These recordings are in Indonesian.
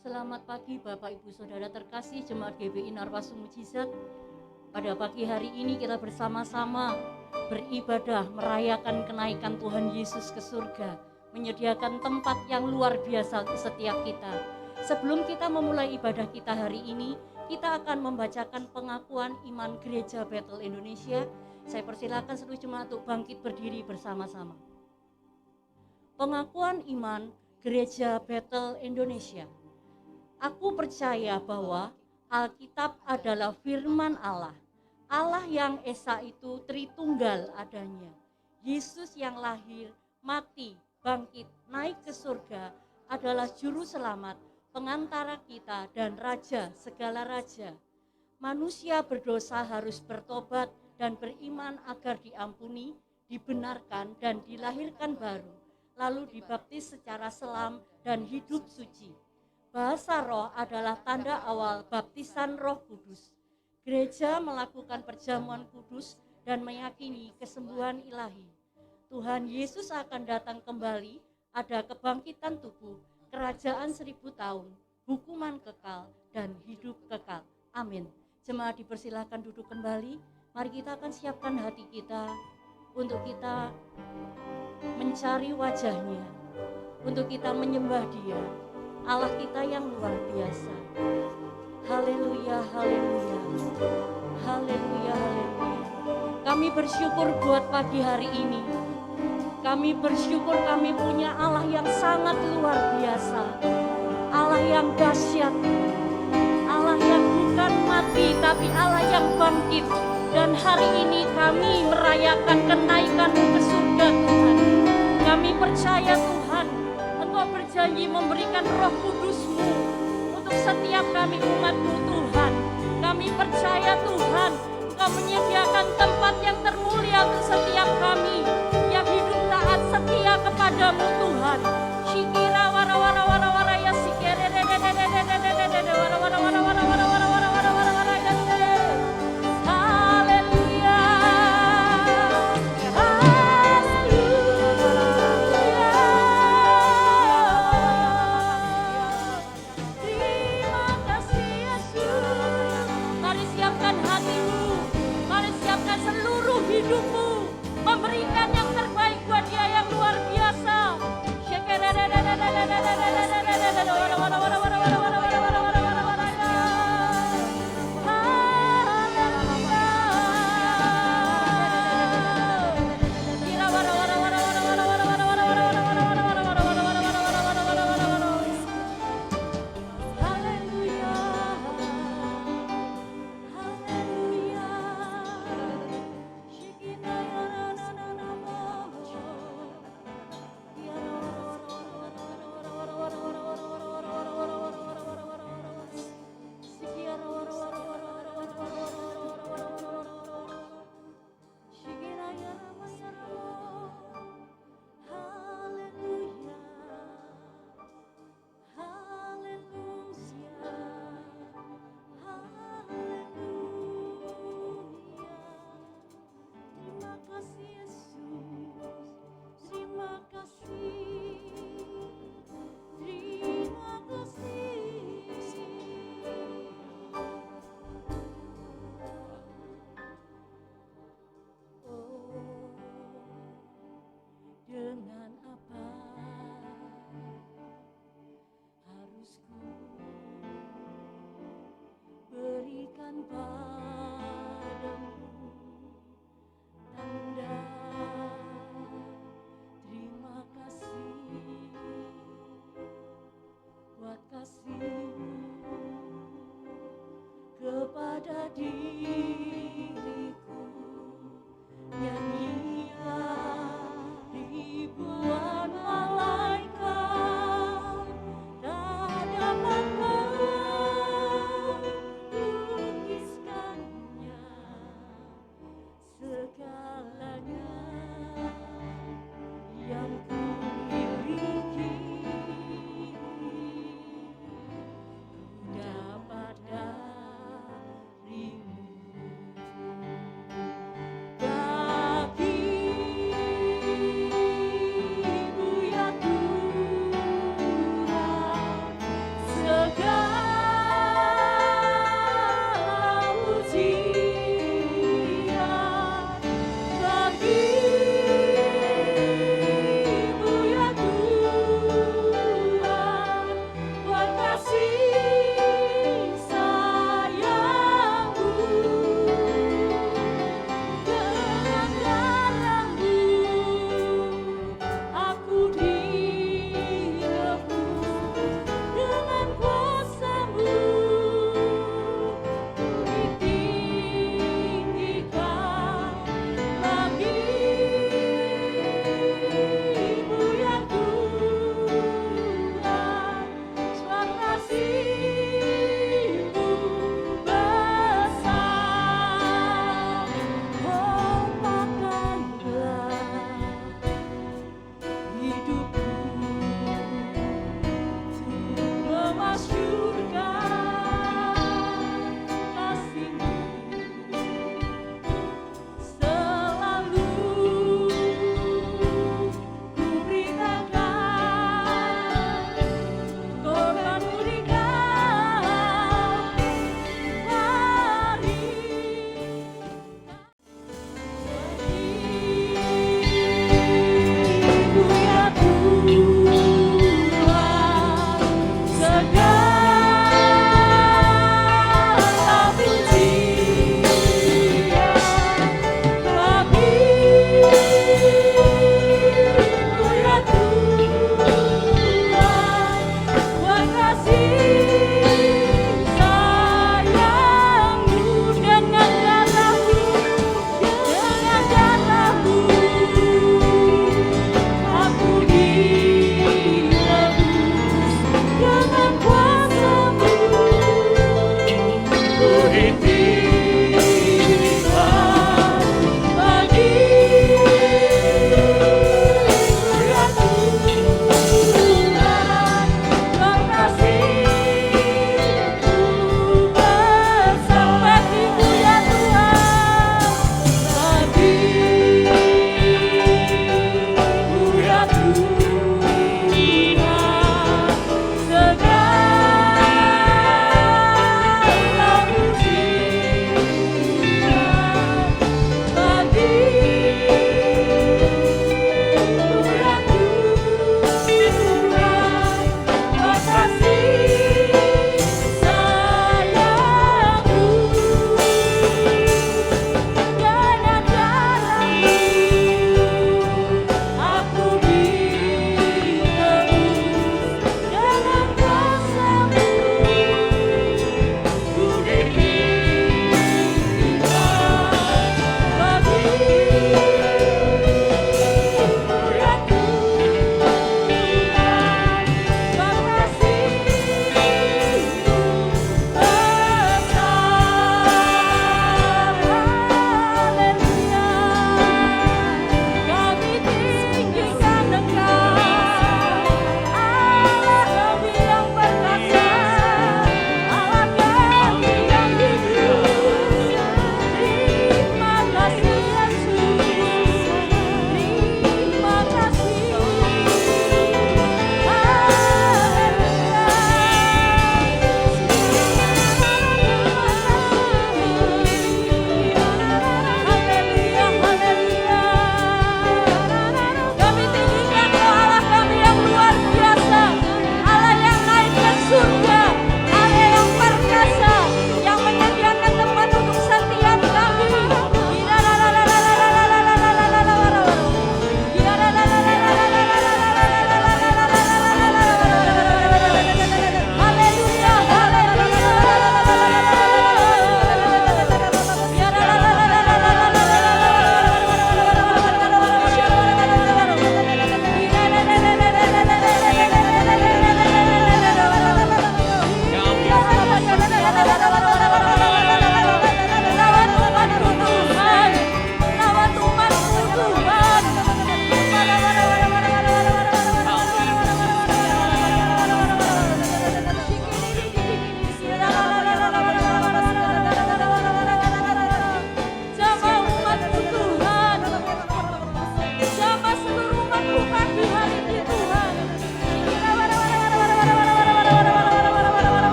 Selamat pagi Bapak Ibu Saudara terkasih Jemaat GBI Narwasu Mujizat. Pada pagi hari ini kita bersama-sama beribadah merayakan kenaikan Tuhan Yesus ke surga, menyediakan tempat yang luar biasa untuk setiap kita. Sebelum kita memulai ibadah kita hari ini, kita akan membacakan pengakuan iman Gereja Bethel Indonesia. Saya persilakan seluruh jemaat untuk bangkit berdiri bersama-sama. Pengakuan iman Gereja Bethel Indonesia. Aku percaya bahwa Alkitab adalah firman Allah. Allah yang esa itu Tritunggal adanya. Yesus yang lahir, mati, bangkit, naik ke surga adalah juru selamat, pengantara kita dan raja segala raja. Manusia berdosa harus bertobat dan beriman agar diampuni, dibenarkan dan dilahirkan baru, lalu dibaptis secara selam dan hidup suci. Bahasa roh adalah tanda awal baptisan Roh Kudus. Gereja melakukan perjamuan kudus dan meyakini kesembuhan ilahi. Tuhan Yesus akan datang kembali, ada kebangkitan tubuh, kerajaan 1000 tahun, hukuman kekal, dan hidup kekal. Amin. Jemaat dipersilakan duduk kembali. Mari kita akan siapkan hati kita untuk kita mencari wajahnya, untuk kita menyembah Dia, Allah kita yang luar biasa. Haleluya, haleluya, haleluya, haleluya. Kami bersyukur buat pagi hari ini. Kami bersyukur kami punya Allah yang sangat luar biasa, Allah yang dahsyat, Allah yang bukan mati tapi Allah yang bangkit. Dan hari ini kami merayakan kenaikan-Mu ke surga Tuhan. Kami percaya Tuhan, Engkau berjanji memberikan Roh Kudus-Mu untuk setiap kami umat-Mu Tuhan. Kami percaya Tuhan, Engkau menyediakan tempat yang termulia untuk setiap kami yang hidup taat setia kepadamu Tuhan. Shikira wara wara wara wara ya sikere de de de de de de de de de wara wara wara wara wara wara wara wara wara wara ya se. Haleluya. Terima kasih Yesus. Mari siapkan hatimu, mari siapkan seluruh hidupmu, memberikan yang terbaik buat Dia yang luar biasa. Dengan apa harus ku berikan padamu tanda terima kasih buat kasih-Mu kepada diriku. Nyanyian ribuan malaikat tak dapat melukiskannya, segalanya yang ku miliki ku dapat darimu.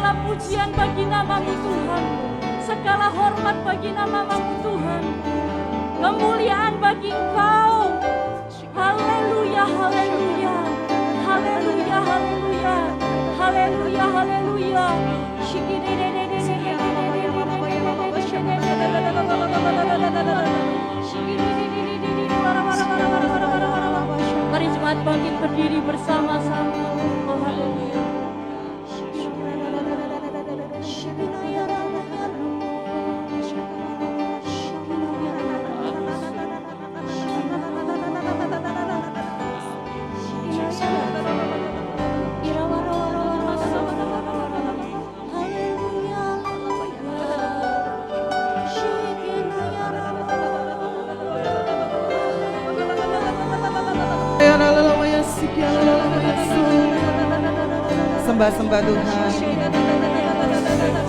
Segala pujian bagi nama-Mu Tuhan, segala hormat bagi nama-Mu Tuhan, kemuliaan bagi Engkau. Haleluya, haleluya, haleluya, haleluya, haleluya, haleluya. Mari jemaat bangkit berdiri bersama-sama. Oh, haleluya. Sembah-sembah Tuhan,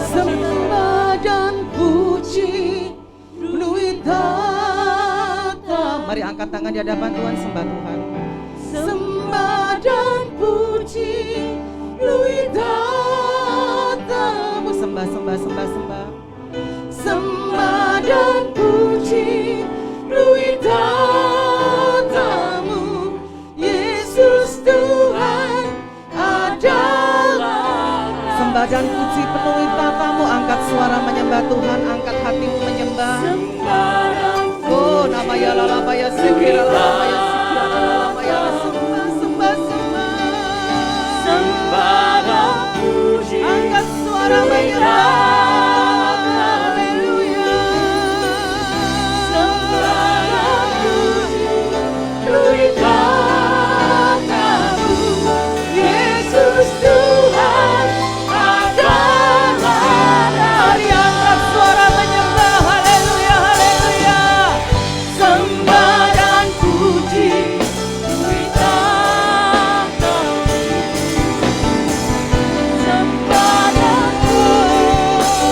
sembah dan puji penuhi tata. Mari angkat tangan di hadapan Tuhan, sembah Tuhan. Sembah dan puji penuhi tatamu. Sembah, sembah, sembah, sembah. Sembah dan puji penuhi tatamu. Yesus Tuhan adalah. Sembah dan puji penuhi tatamu. Angkat suara menyembah Tuhan, angkat hatimu menyembah. Oh, nama ya lalama ya sikira lalama ya sikira lalama ya. Sembah, sembah, sembah. Sembah dan puji, Angkat suara menyembah. Haleluya. sembah dan puji, penuhi tatamu. Yesus Tuhan adalah. Mari angkat suara menyembah. Haleluya, haleluya. Sembah dan puji, penuhi tatamu. Sembah dan puji,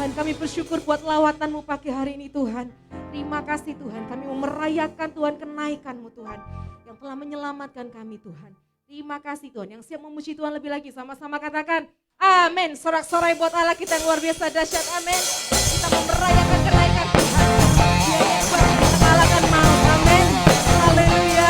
Tuhan, kami bersyukur buat lawatan-Mu pagi hari ini Tuhan. Terima kasih Tuhan, kami mau merayakan Tuhan kenaikan-Mu Tuhan, yang telah menyelamatkan kami Tuhan. Terima kasih Tuhan, yang siap memuji Tuhan lebih lagi, sama-sama katakan amin. Sorak-sorai buat Allah kita yang luar biasa dahsyat, amin. Kita mau merayakan kenaikan Tuhan. Dia yang kuat mengalahkan maut, amin. Haleluya.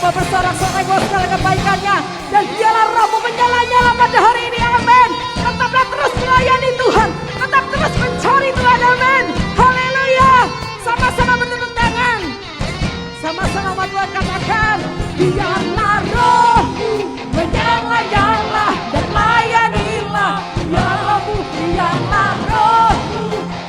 Bersorak-sorai buat segala kebaikannya, dan biarlah rohmu menyala-nyala pada hari ini, amin. Tetaplah terus melayani Tuhan, tetap terus mencari Tuhan, amin. Haleluya. Sama-sama bertepuk tangan, sama-sama sama Tuhan katakan, biarlah rohmu menyala-nyala dan layanilah. Biarlah rohmu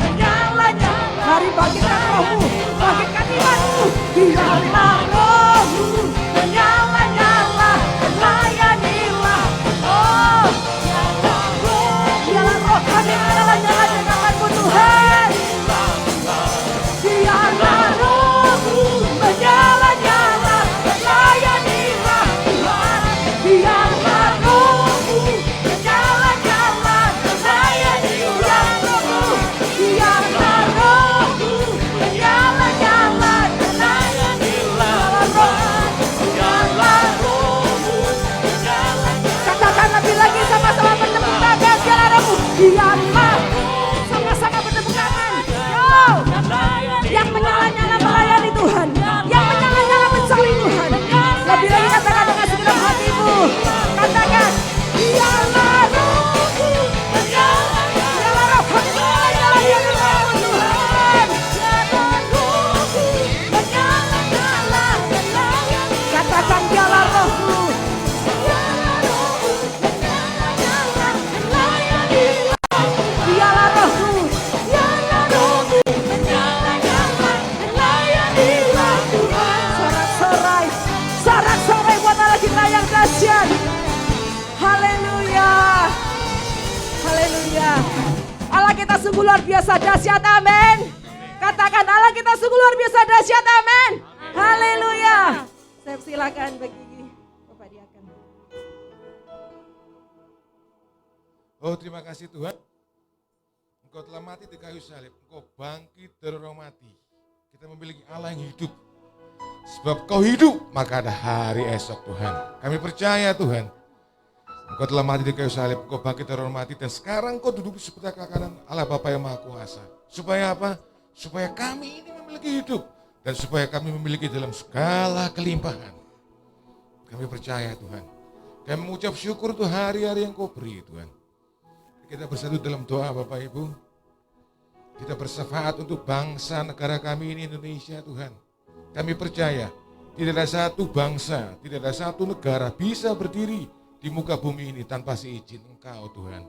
menyala-nyala. Mari bangkitkan rohmu, bangkitkan imanmu. Biarlah rohmu menyala-nyala dan layanilah. Oh, biarlah roh kami menyala-nyala di tangan-Mu Tuhan. Biarlah rohmu menyala-nyala dan layanilah Tuhan. Biarlah rohmu menyala-nyala dan layanilah rohmu. Biarlah rohmu menyala-nyala dan layanilah Tuhan. Biarlah rohmu menyala-nyala. Katakan lebih lagi, sama-sama bertepuk tangan. Biarlah rohmu. Biarlah, sama-sama bertepuk tangan. Yo, yang menyala-nyala melayani Tuhan, yang menyala-nyala mencari Tuhan. Lebih lagi katakan dengan segenap hatimu. Katakan, biarlah rohmu menyala-nyala. Biarlah rohmu menyala-nyala di dalam Tuhan. Biarlah rohmu menyala-nyala dan layani. Katakan biarlah rohmu. Biarlah rohmu menyala-nyala dan layanilah. Biarlah rohmu. Biarlah rohmu menyala-nyala dan layanilah Tuhan. Sorak-sorai, sorak-sorai buat Allah kita yang dahsyat. Haleluya, haleluya. Allah kita sungguh luar biasa dahsyat, amin. Katakan Allah kita sungguh luar biasa dahsyat, amin. Haleluya. Saya silakan bagi Bapak Diakan. Oh, terima kasih Tuhan. Engkau telah mati di kayu salib, Engkau bangkit dari orang mati. Kita memiliki Allah yang hidup. Sebab kau hidup, maka ada hari esok Tuhan. Kami percaya Tuhan, Engkau telah mati di kayu salib, Engkau bangkit dari orang mati, dan sekarang Engkau duduk di sebelah kanan Allah Bapa yang Maha Kuasa. Supaya apa? Supaya kami ini memiliki hidup, dan supaya kami memiliki dalam segala kelimpahan. Kami percaya Tuhan. Kami mengucap syukur untuk hari-hari yang Kau beri Tuhan. Kita bersatu dalam doa Bapak Ibu. Kita bersyafaat untuk bangsa negara kami ini Indonesia Tuhan. Kami percaya tidak ada satu bangsa, tidak ada satu negara bisa berdiri di muka bumi ini tanpa seizin Engkau Tuhan.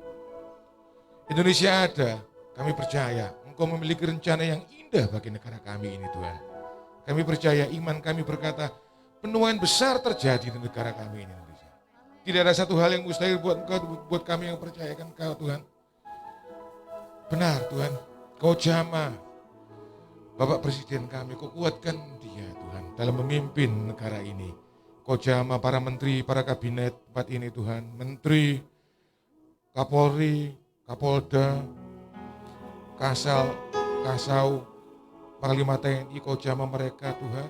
Indonesia ada, kami percaya Engkau memiliki rencana yang indah bagi negara kami ini Tuhan. Kami percaya, iman kami berkata penuaian besar terjadi di negara kami ini Indonesia. Tidak ada satu hal yang mustahil buat Engkau, buat kami yang percayakan Engkau Tuhan. Benar Tuhan, Kau jamah Bapak Presiden kami, Kau kuatkan dia Tuhan dalam memimpin negara ini. Kau jamah para menteri, para kabinet tempat ini Tuhan, menteri, Kapolri, Kapolda, Kasau, Panglima TNI, Kau jamah mereka Tuhan.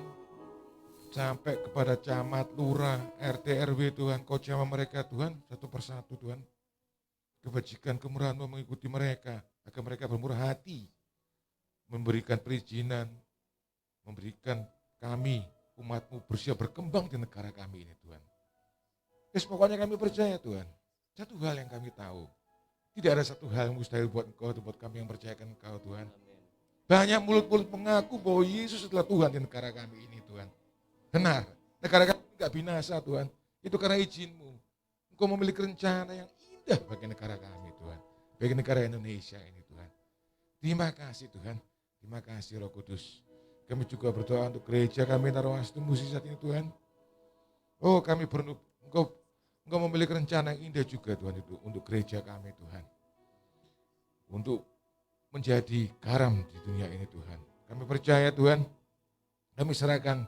Sampai kepada camat, lurah, RT, RW Tuhan, Kau jamah mereka Tuhan, satu persatu Tuhan. Kebajikan, kemurahan-Mu mengikuti mereka, agar mereka bermurah hati, memberikan perizinan, memberikan kami, umat-Mu bersiap berkembang di negara kami ini Tuhan. Pokoknya kami percaya Tuhan, satu hal yang kami tahu, tidak ada satu hal yang mustahil buat Engkau, buat kami yang percayakan Engkau Tuhan. Banyak mulut-mulut mengaku bahwa Yesus adalah Tuhan di negara kami ini Tuhan. Benar, negara kami tidak binasa Tuhan, itu karena izin-Mu. Engkau memiliki rencana yang indah bagi negara kami Tuhan, bagi negara Indonesia ini Tuhan. Terima kasih Tuhan. Terima kasih Roh Kudus. Kami juga berdoa untuk gereja kami Narwastu Musi saat ini Tuhan. Oh kami perlu, Engkau memiliki rencana yang indah juga Tuhan itu untuk gereja kami Tuhan. Untuk menjadi garam di dunia ini Tuhan. Kami percaya Tuhan, kami serahkan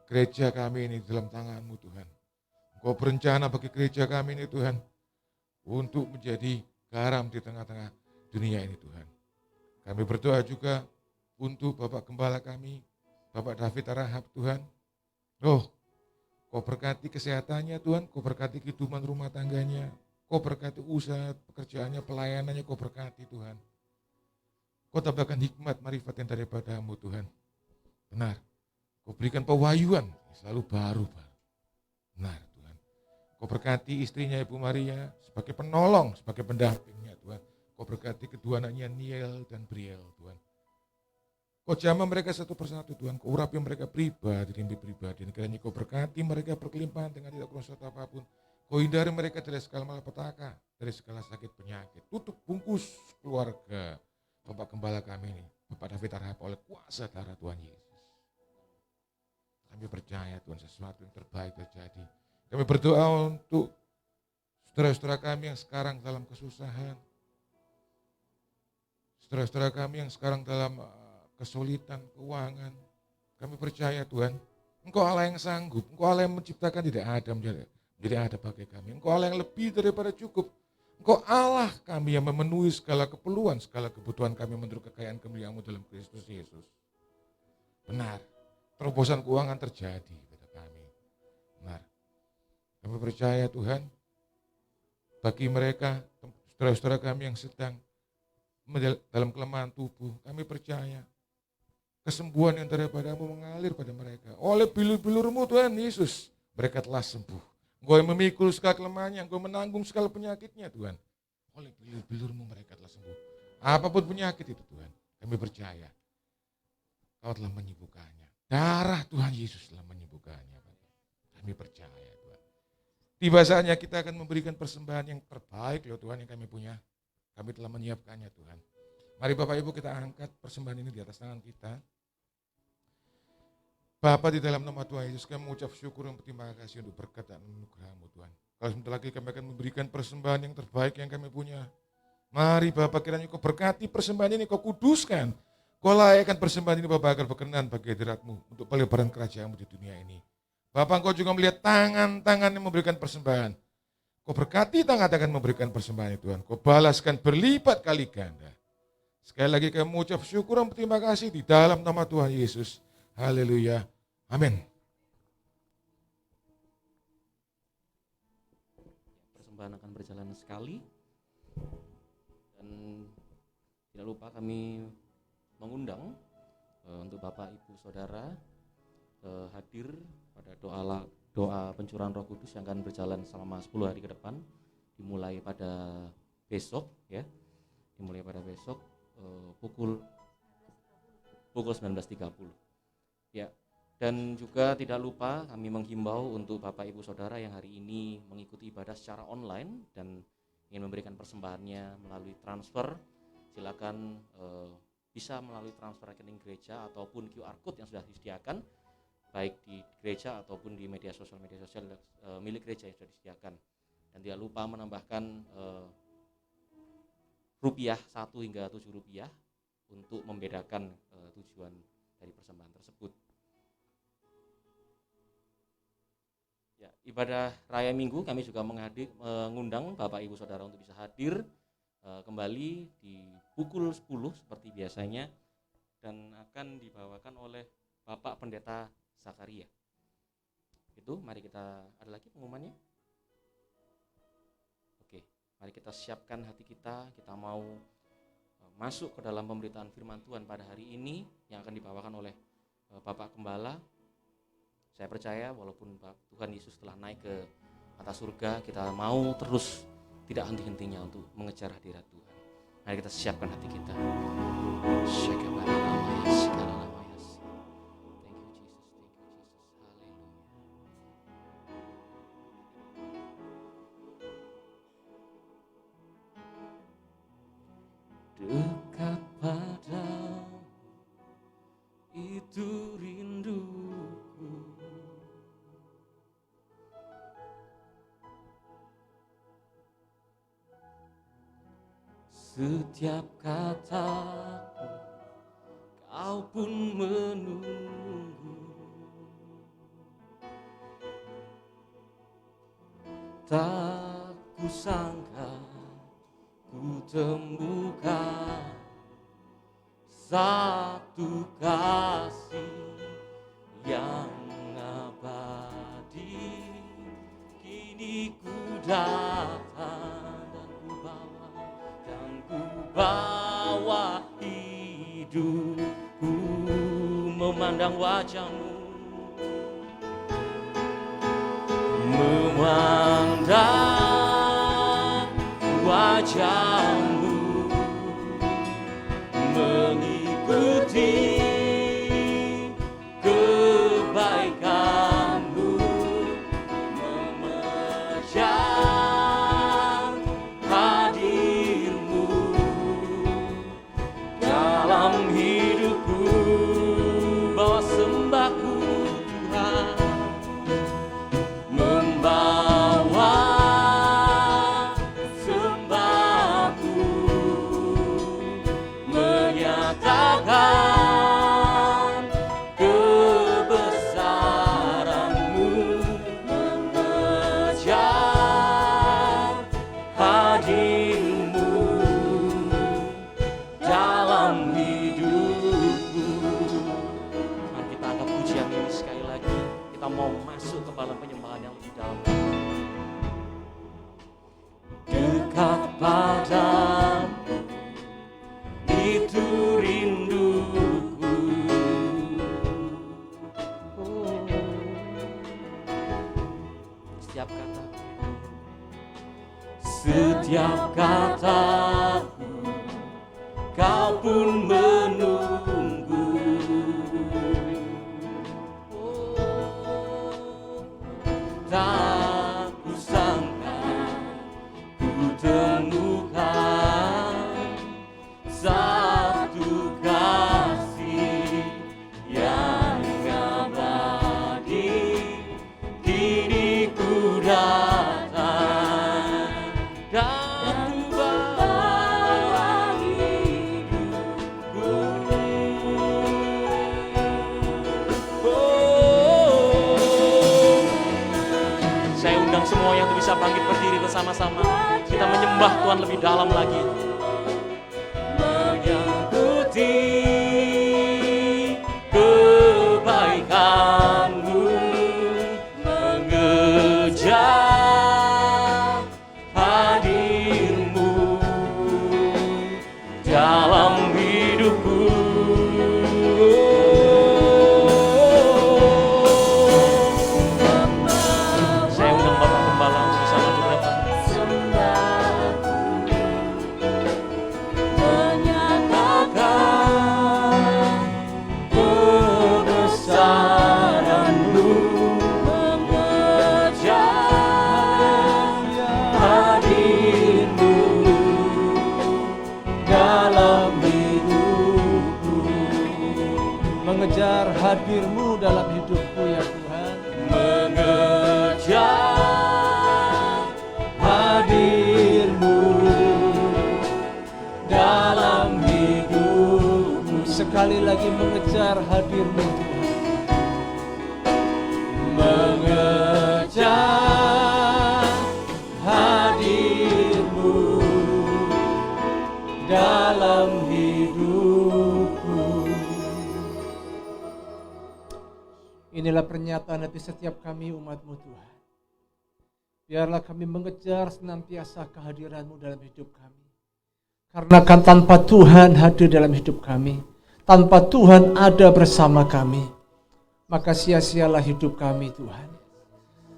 gereja kami ini dalam tangan-Mu Tuhan. Engkau berencana bagi gereja kami ini Tuhan, untuk menjadi garam di tengah-tengah dunia ini Tuhan. Kami berdoa juga untuk Bapak Gembala kami, Bapak David Arahap Tuhan. Oh, Kau berkati kesehatannya Tuhan, Kau berkati kehidupan rumah tangganya, Kau berkati usaha pekerjaannya, pelayanannya, Kau berkati Tuhan. Kau tambahkan hikmat, marifat yang daripada-Mu Tuhan. Benar, Kau berikan pewahyuan selalu baru. Benar Tuhan. Kau berkati istrinya Ibu Maria sebagai penolong, sebagai pendampingnya Tuhan. Kau berkati kedua anaknya Niel dan Briel Tuhan. Kau jamah mereka satu persatu Tuhan, Kau urapi mereka pribadi demi pribadi. Kiranya Kau berkati mereka berkelimpahan dengan tidak kurang suatu apapun. Kau hindari mereka dari segala malapetaka, dari segala sakit penyakit. Tutup bungkus keluarga Bapak Gembala kami ini, Bapak David Arahap oleh kuasa darah Tuhan Yesus. Kami percaya Tuhan sesuatu yang terbaik terjadi. Kami berdoa untuk saudara-saudara kami yang sekarang dalam kesusahan. Saudara-saudara kami yang sekarang dalam kesulitan keuangan, kami percaya Tuhan, Engkau Allah yang sanggup, Engkau Allah yang menciptakan tidak ada menjadi ada bagi kami. Engkau Allah yang lebih daripada cukup. Engkau Allah kami yang memenuhi segala keperluan, segala kebutuhan kami menurut kekayaan kemuliaan-Mu dalam Kristus Yesus. Benar, terobosan keuangan terjadi pada kami. Benar, kami percaya Tuhan, bagi mereka, saudara-saudara kami yang sedang dalam kelemahan tubuh, kami percaya kesembuhan yang daripada-Mu mengalir pada mereka. Oleh bilur-bilur-Mu Tuhan Yesus, mereka telah sembuh. Engkau yang memikul segala kelemahannya, Engkau menanggung segala penyakitnya Tuhan. Oleh bilur-bilur-Mu mereka telah sembuh. Apapun penyakit itu Tuhan, kami percaya Kau telah menyembuhkannya. Darah Tuhan Yesus telah menyembuhkannya. Kami percaya Tuhan. Tiba saatnya kita akan memberikan persembahan yang terbaik loh Tuhan yang kami punya. Kami telah menyiapkannya Tuhan. Mari Bapak Ibu kita angkat persembahan ini di atas tangan kita. Bapa di dalam nama Tuhan Yesus kami mengucap syukur dan berterima kasih untuk berkat dan anugerah-Mu Tuhan. Kalau sebentar lagi kami akan memberikan persembahan yang terbaik yang kami punya. Mari Bapak kiranya Kau berkati persembahan ini, Kau kuduskan. Kau layakkan persembahan ini Bapak agar berkenan bagi hadirat-Mu untuk pelebaran kerajaan-Mu di dunia ini. Bapak Engkau juga melihat tangan-tangan yang memberikan persembahan. Kau berkati tangan-tangan memberikan persembahan itu Tuhan. Kau balaskan berlipat kali ganda. Sekali lagi kami mengucap syukur dan berterima kasih di dalam nama Tuhan Yesus. Haleluya. Amin. persembahan akan berjalan sekali. Dan tidak lupa kami mengundang untuk Bapak Ibu Saudara hadir pada doa pencurahan Roh Kudus yang akan berjalan selama 10 hari ke depan, dimulai pada besok ya. Dimulai pada besok pukul 19.30. Ya. Dan juga tidak lupa kami menghimbau untuk Bapak Ibu Saudara yang hari ini mengikuti ibadah secara online dan ingin memberikan persembahannya melalui transfer, silakan bisa melalui transfer rekening gereja ataupun QR code yang sudah disediakan baik di gereja ataupun di media sosial milik gereja yang sudah disediakan. Dan tidak lupa menambahkan rupiah 1 hingga 7 rupiah untuk membedakan tujuan dari persembahan tersebut. Ya, ibadah raya Minggu kami juga mengundang Bapak Ibu Saudara untuk bisa hadir kembali di pukul 10 seperti biasanya dan akan dibawakan oleh Bapak Pendeta Zakaria. Itu mari kita, ada lagi pengumumannya? Oke, mari kita siapkan hati kita mau masuk ke dalam pemberitaan firman Tuhan pada hari ini yang akan dibawakan oleh Bapak Gembala. Saya percaya walaupun Tuhan Yesus telah naik ke atas surga, kita mau terus tidak henti-hentinya untuk mengejar hadirat Tuhan. Mari kita siapkan hati kita. Thank you Jesus, thank you Jesus. Haleluya. Dekat padamu itu rinduku, setiap kataku kau pun menunggu, tak kusangka ku temukan satu kasih yang abadi. Kini ku datang dan ku bawa hidupku memandang wajahmu, memandang wajahmu, mengikuti kebaikanmu, memegang hadirmu dalam hidupku, bawa sembahku Tuhan, membawa sembahku, menyatakan kebesaranmu, mengejar hadirmu dalam hidupku. Mari kita angkat pujian ini sekali lagi. Kita mau masuk ke dalam penyembahan yang lebih dalam. Dekat padamu itu rinduku, setiap kataku kau pun menunggu, tak kusangka ku temukan satu kasih yang abadi. Kini ku datang dan ku bawa hidupku. Saya undang semuanya untuk bisa bangkit berdiri bersama-sama. Kita menyembah Tuhan lebih dalam lagi. Mengikuti kebaikanmu, mengejar mengejar hadir-Mu dalam hidupku ya Tuhan. Mengejar Hadir-Mu dalam hidupku. Sekali lagi mengejar hadir-Mu Tuhan. Mengejar hadir-Mu dalam hidupku. Inilah pernyataan hati setiap kami umat-Mu Tuhan. Biarlah kami mengejar senantiasa kehadiran-Mu dalam hidup kami. Karena kan tanpa Tuhan hadir dalam hidup kami, tanpa Tuhan ada bersama kami, maka sia-sialah hidup kami Tuhan.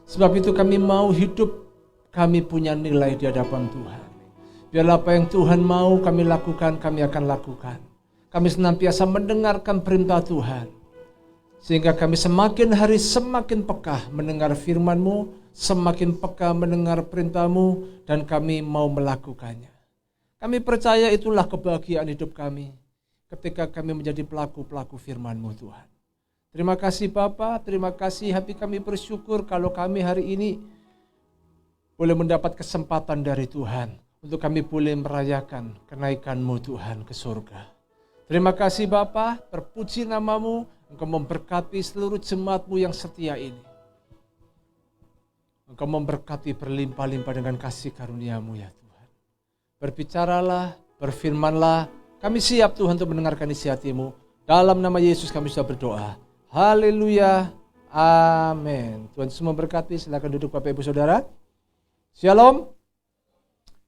Sebab itu kami mau hidup kami punya nilai di hadapan Tuhan. Biarlah apa yang Tuhan mau kami lakukan, kami akan lakukan. Kami senantiasa mendengarkan perintah Tuhan. Sehingga kami semakin hari semakin peka mendengar firman-Mu, semakin peka mendengar perintah-Mu, dan kami mau melakukannya. Kami percaya itulah kebahagiaan hidup kami ketika kami menjadi pelaku-pelaku firman-Mu Tuhan. Terima kasih Bapa, terima kasih, hati kami bersyukur kalau kami hari ini boleh mendapat kesempatan dari Tuhan untuk kami boleh merayakan kenaikan-Mu Tuhan ke surga. Terima kasih Bapa, terpuji nama-Mu, Engkau memberkati seluruh jemaat-Mu yang setia ini. Engkau memberkati berlimpah-limpah dengan kasih karunia-Mu ya Tuhan. Berbicaralah, berfirmanlah, kami siap Tuhan untuk mendengarkan isi hati-Mu. Dalam nama Yesus kami sudah berdoa. Haleluya, amin. Tuhan Yesus memberkati, silakan duduk Bapak Ibu Saudara. Shalom.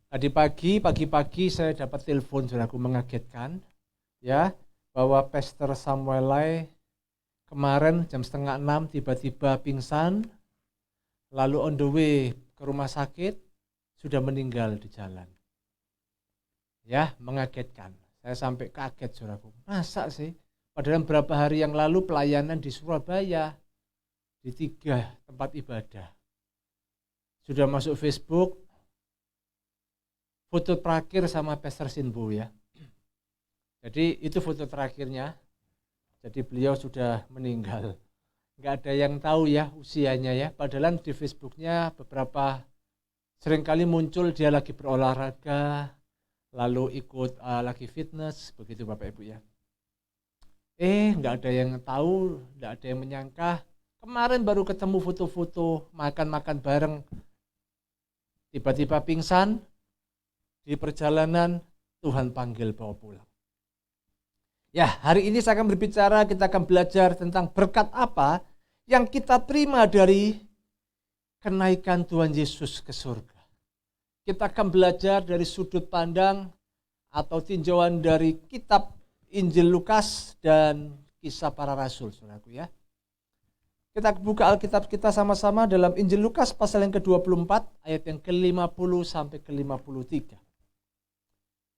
Tadi pagi saya dapat telepon, saudaraku, mengagetkan. Ya, bahwa Pastor Samuel Lai kemarin jam 5:30 tiba-tiba pingsan, lalu on the way ke rumah sakit, sudah meninggal di jalan. Ya, mengagetkan. Saya sampai kaget, saudaraku. Masa sih? Padahal beberapa hari yang lalu pelayanan di Surabaya, di 3 tempat ibadah. Sudah masuk Facebook, foto terakhir sama Pastor Sinbo ya. Jadi itu foto terakhirnya. Jadi beliau sudah meninggal. Nggak ada yang tahu ya usianya ya. Padahal di Facebooknya beberapa seringkali muncul dia lagi berolahraga, lalu ikut lagi fitness, begitu Bapak Ibu ya. Nggak ada yang tahu, nggak ada yang menyangka. Kemarin baru ketemu foto-foto makan-makan bareng. Tiba-tiba pingsan di perjalanan, Tuhan panggil bawa pulang. Ya, hari ini saya akan berbicara, kita akan belajar tentang berkat apa yang kita terima dari kenaikan Tuhan Yesus ke surga. Kita akan belajar dari sudut pandang atau tinjauan dari kitab Injil Lukas dan Kisah Para Rasul, saudaraku ya. Kita buka Alkitab kita sama-sama dalam Injil Lukas pasal yang ke-24 ayat yang ke-50 sampai ke-53.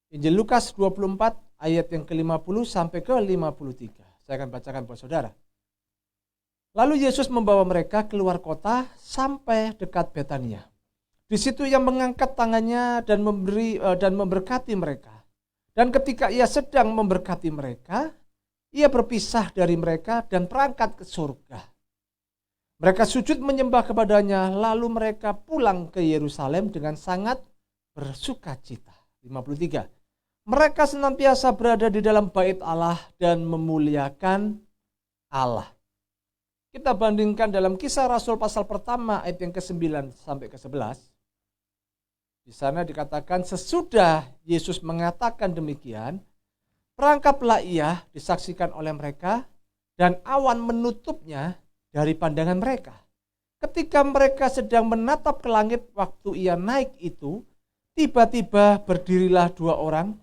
Injil Lukas 24 ayat yang ke-50 sampai ke-53. Saya akan bacakan buat saudara. Lalu Yesus membawa mereka keluar kota sampai dekat Betania. Di situ ia mengangkat tangannya dan memberkati mereka. Dan ketika ia sedang memberkati mereka, ia berpisah dari mereka dan berangkat ke surga. Mereka sujud menyembah kepadanya, lalu mereka pulang ke Yerusalem dengan sangat bersukacita. 53. Mereka senantiasa berada di dalam bait Allah dan memuliakan Allah. Kita bandingkan dalam Kisah Rasul pasal pertama ayat yang ke-9 sampai ke-11. Di sana dikatakan sesudah Yesus mengatakan demikian, perangkaplah ia disaksikan oleh mereka dan awan menutupnya dari pandangan mereka. Ketika mereka sedang menatap ke langit waktu ia naik itu, tiba-tiba berdirilah 2 orang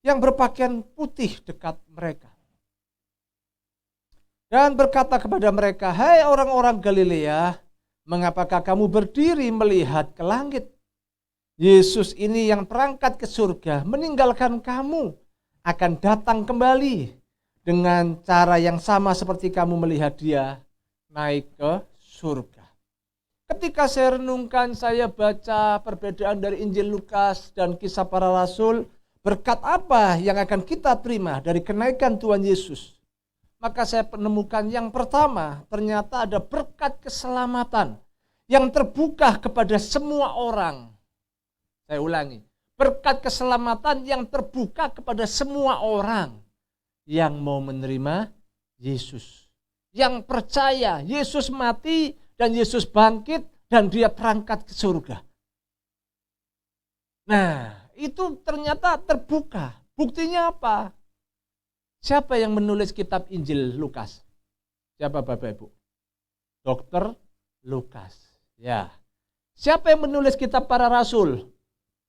yang berpakaian putih dekat mereka. Dan berkata kepada mereka, "Hai orang-orang Galilea, mengapakah kamu berdiri melihat ke langit? Yesus ini yang terangkat ke surga meninggalkan kamu akan datang kembali dengan cara yang sama seperti kamu melihat dia naik ke surga." Ketika saya renungkan, saya baca perbedaan dari Injil Lukas dan Kisah Para Rasul, berkat apa yang akan kita terima dari kenaikan Tuhan Yesus maka saya menemukan yang pertama, ternyata ada berkat keselamatan yang terbuka kepada semua orang. Saya ulangi, berkat keselamatan yang terbuka kepada semua orang yang mau menerima Yesus. Yang percaya Yesus mati dan Yesus bangkit dan dia berangkat ke surga. Nah, itu ternyata terbuka. Buktinya apa? Siapa yang menulis kitab Injil Lukas? Siapa Bapak Ibu? Dr. Lukas. Ya. Siapa yang menulis kitab para rasul?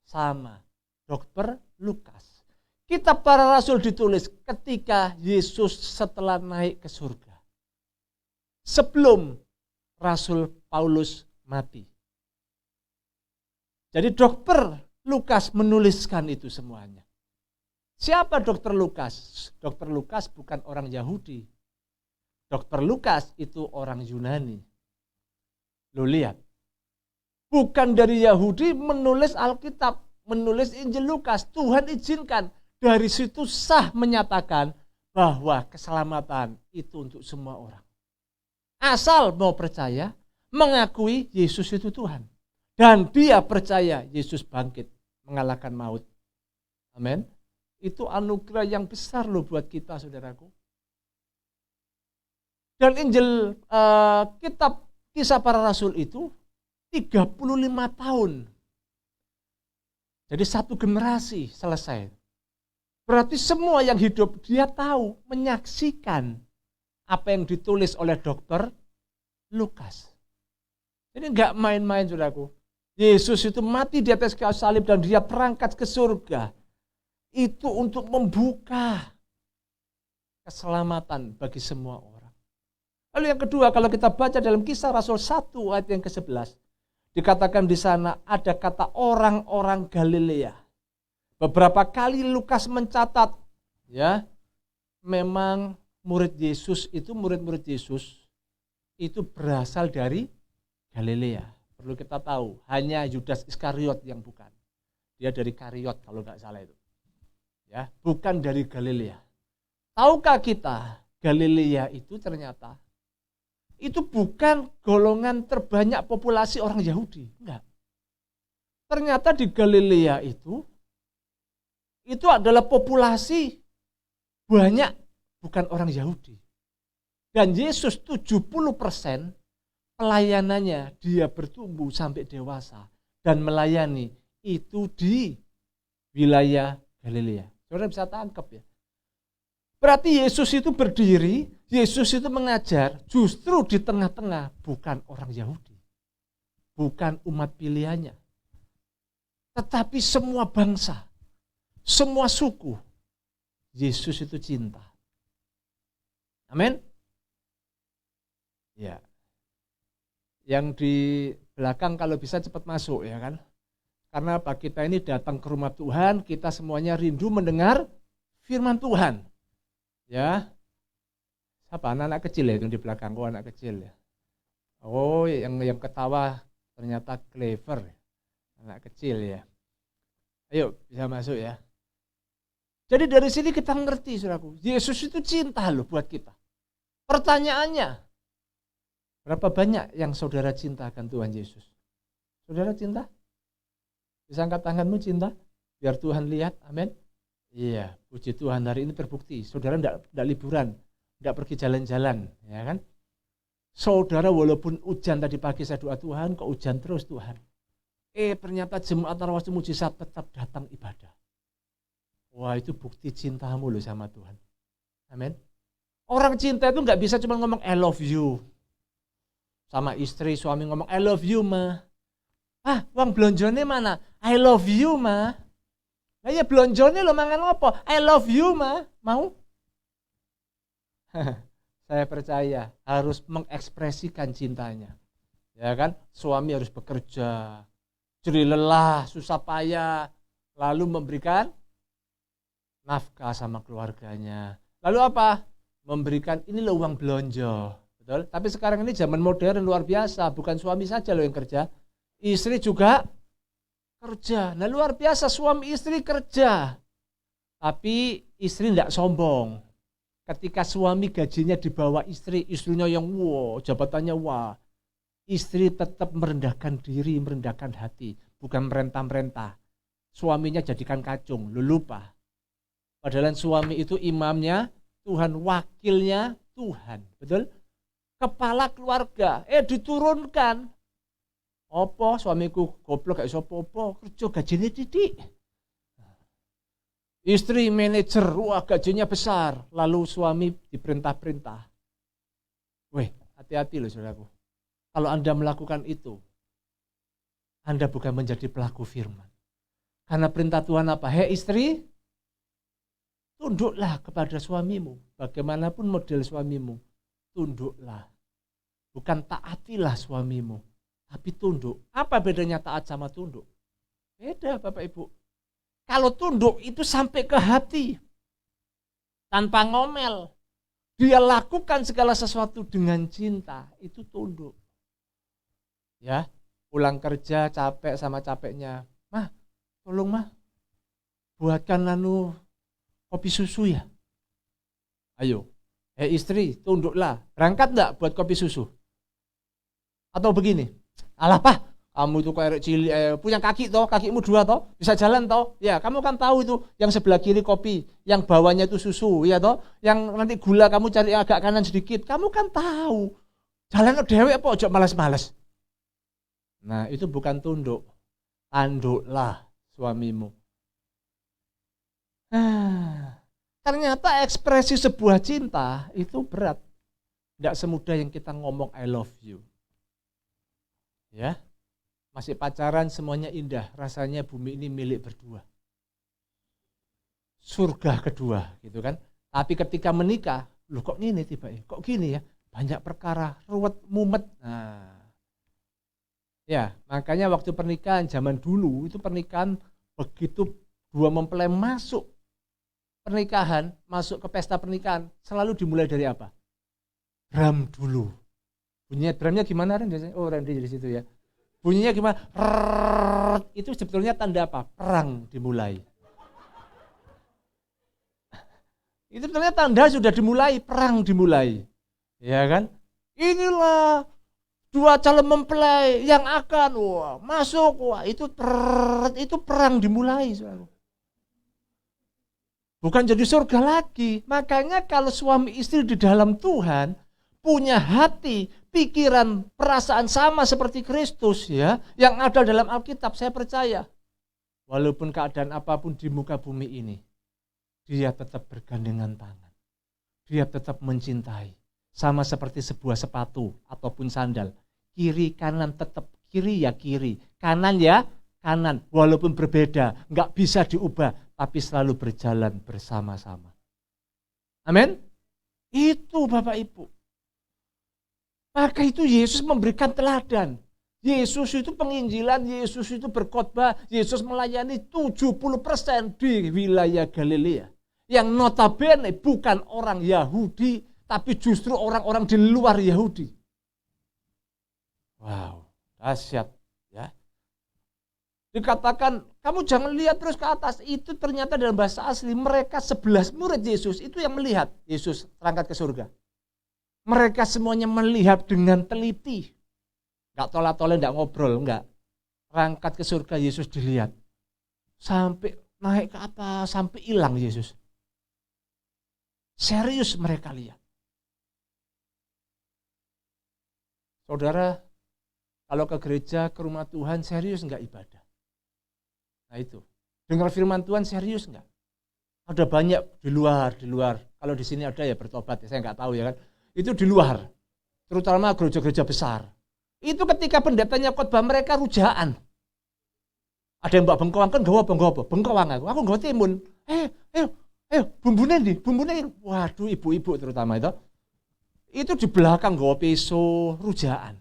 Sama, Dr. Lukas. Kitab para rasul ditulis ketika Yesus setelah naik ke surga. Sebelum Rasul Paulus mati. Jadi Dr. Lukas menuliskan itu semuanya. Siapa Dr. Lukas? Dr. Lukas bukan orang Yahudi. Dr. Lukas itu orang Yunani. Lo lihat. Bukan dari Yahudi menulis Alkitab, menulis Injil Lukas. Tuhan izinkan. Dari situ sah menyatakan bahwa keselamatan itu untuk semua orang. Asal mau percaya, mengakui Yesus itu Tuhan. Dan dia percaya Yesus bangkit, mengalahkan maut. Amin. Itu anugerah yang besar loh buat kita, saudaraku. Dan Injil kitab Kisah Para Rasul itu 35 tahun. Jadi satu generasi selesai. Berarti semua yang hidup dia tahu, menyaksikan apa yang ditulis oleh Dr. Lukas. Jadi enggak main-main, saudaraku. Yesus itu mati di atas kayu salib dan dia berangkat ke surga. Itu untuk membuka keselamatan bagi semua orang. Lalu yang kedua, kalau kita baca dalam Kisah Rasul 1 ayat yang ke-11, dikatakan di sana ada kata orang-orang Galilea. Beberapa kali Lukas mencatat, ya, memang murid murid Yesus itu berasal dari Galilea. Perlu kita tahu, hanya Yudas Iskariot yang bukan. Dia dari Kariot kalau nggak salah itu. Ya, bukan dari Galilea. Tahukah kita, Galilea itu ternyata itu bukan golongan terbanyak populasi orang Yahudi, enggak. Ternyata di Galilea itu adalah populasi banyak bukan orang Yahudi. Dan Yesus 70% pelayanannya dia bertumbuh sampai dewasa dan melayani itu di wilayah Galilea. Saudara bisa tangkap ya. Berarti Yesus itu berdiri, Yesus itu mengajar justru di tengah-tengah bukan orang Yahudi. Bukan umat pilihannya. Tetapi semua bangsa, semua suku, Yesus itu cinta. Amin. Ya. Yang di belakang kalau bisa cepat masuk ya kan. Karena apa? Kita ini datang ke rumah Tuhan, kita semuanya rindu mendengar firman Tuhan. Ya. Siapa? Anak-anak kecil ya itu di belakang. Oh, anak kecil ya. Oh, yang ketawa ternyata clever. Anak kecil ya. Ayo, bisa masuk ya. Jadi dari sini kita ngerti, saudaraku, Yesus itu cinta loh buat kita. Pertanyaannya, berapa banyak yang saudara cintakan Tuhan Yesus? Saudara cinta? Bisa angkat tanganmu cinta? Biar Tuhan lihat, amin. Iya, puji Tuhan hari ini terbukti. Saudara enggak liburan, enggak pergi jalan-jalan, ya kan? Saudara walaupun hujan tadi pagi saya doa Tuhan, kok hujan terus Tuhan. Ternyata jemaat Narwasti Mujizat tetap datang ibadah. Wah, itu bukti cintamu loh sama Tuhan. Amin. Orang cinta itu nggak bisa cuma ngomong I love you. Sama istri, suami ngomong I love you, ma. Ah, uang belonjone mana? I love you, ma. Nah ya belonjone lo mangan apa? I love you, ma. Mau? Saya percaya harus mengekspresikan cintanya. Ya kan? Suami harus bekerja, jerih lelah, susah payah, lalu memberikan nafkah sama keluarganya. Lalu apa? Memberikan ini loh uang belanja. Betul? Tapi sekarang ini zaman modern luar biasa. Bukan suami saja loh yang kerja. Istri juga kerja. Nah luar biasa suami istri kerja. Tapi istri tidak sombong. Ketika suami gajinya di bawah istri, istrinya yang wow, jabatannya wah. Istri tetap merendahkan diri, merendahkan hati, bukan merentah-merentah. Suaminya jadikan kacung, lu lupa. Padahal suami itu imamnya Tuhan, wakilnya Tuhan, betul? Kepala keluarga, diturunkan. Apa suamiku goblok gak iso apa-apa, kerja gajinya titik. Istri manajer, wah gajinya besar, lalu suami diperintah-perintah. Weh, hati-hati loh saudaraku. Kalau Anda melakukan itu, Anda bukan menjadi pelaku firman. Karena perintah Tuhan apa? Hei istri, tunduklah kepada suamimu. Bagaimanapun model suamimu, tunduklah. Bukan taatilah suamimu, tapi tunduk. Apa bedanya taat sama tunduk? Beda Bapak Ibu. Kalau tunduk itu sampai ke hati, tanpa ngomel. Dia lakukan segala sesuatu dengan cinta, itu tunduk. Ya, pulang kerja capek sama capeknya. Mah, tolong mah, buatkan kopi susu ya. Ayo, istri, tunduklah. Berangkat enggak buat kopi susu? Atau begini, alah Pak, kamu itu kayak cilik, punya kaki toh, kakimu 2 toh, bisa jalan toh. Ya, kamu kan tahu itu yang sebelah kiri kopi, yang bawahnya itu susu, ya toh. Yang nanti gula kamu cari agak kanan sedikit, kamu kan tahu. Jalan dewek apa ojo malas-malas. Nah, itu bukan tunduk. Tanduklah suamimu. Ternyata ekspresi sebuah cinta itu berat. Tidak semudah yang kita ngomong I love you. Ya. Masih pacaran semuanya indah, rasanya bumi ini milik berdua. Surga kedua, gitu kan. Tapi ketika menikah, loh kok ini tiba ya? Kok gini ya? Banyak perkara, ruwet, mumet. Nah. Ya, makanya waktu pernikahan zaman dulu itu pernikahan begitu dua mempelai masuk pernikahan, masuk ke pesta pernikahan, selalu dimulai dari apa? Drum dulu. Bunyinya drumnya gimana Ren? Oh, Randy di situ ya. Bunyinya gimana? Itu sebetulnya tanda apa? Perang dimulai. Itu sebetulnya tanda sudah dimulai, perang dimulai. Ya kan? Inilah 2 calon mempelai yang akan masuk. Itu perang dimulai. Bukan jadi surga lagi. Makanya kalau suami istri di dalam Tuhan punya hati, pikiran, perasaan sama seperti Kristus ya, yang ada dalam Alkitab, saya percaya walaupun keadaan apapun di muka bumi ini, dia tetap bergandengan tangan. Dia tetap mencintai. Sama seperti sebuah sepatu ataupun sandal. Kiri kanan tetap kiri ya kiri, kanan ya kanan, walaupun berbeda, nggak bisa diubah, tapi selalu berjalan bersama-sama. Amin. Itu Bapak Ibu. Maka itu Yesus memberikan teladan. Yesus itu penginjilan, Yesus itu berkhotbah, Yesus melayani 70% di wilayah Galilea. Yang notabene bukan orang Yahudi, tapi justru orang-orang di luar Yahudi. Wow, dahsyat ya. Dikatakan, kamu jangan lihat terus ke atas. Itu ternyata dalam bahasa asli, mereka 11 murid Yesus itu yang melihat Yesus terangkat ke surga. Mereka semuanya melihat dengan teliti. Enggak tolak-tolak, enggak ngobrol, enggak. Terangkat ke surga, Yesus dilihat. Sampai naik ke atas, sampai hilang Yesus. Serius mereka lihat. Saudara, kalau ke gereja, ke rumah Tuhan, serius enggak ibadah? Nah itu. Dengar firman Tuhan, serius enggak? Ada banyak di luar. Kalau di sini ada ya bertobat, ya, saya enggak tahu ya kan. Itu di luar, terutama gereja-gereja besar. Itu ketika pendetanya khotbah mereka rujaan. Ada yang mbak bengkoang, kan gawa bengkoang aku gawa timun. Bumbunya nih, waduh ibu-ibu terutama itu. Itu di belakang gawa peso, rujaan.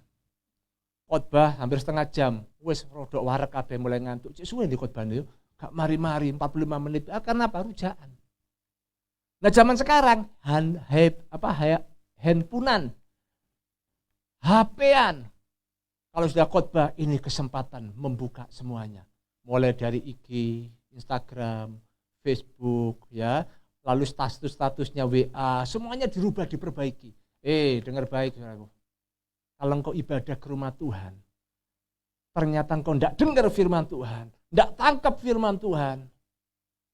Khotbah hampir setengah jam, wes rodok warek kabeh mulai ngantuk. Cek suwe di khotbah itu, gak mari-mari 45 menit. Karena apa? Rujaan. Nah zaman sekarang handphonean, HP-an. Kalau sudah khotbah, ini kesempatan membuka semuanya. Mulai dari IG, Instagram, Facebook, ya, lalu statusnya WA, semuanya dirubah, diperbaiki. Dengar baik, saudaraku. Kalau engkau ibadah ke rumah Tuhan, ternyata engkau tidak dengar firman Tuhan, tidak tangkap firman Tuhan,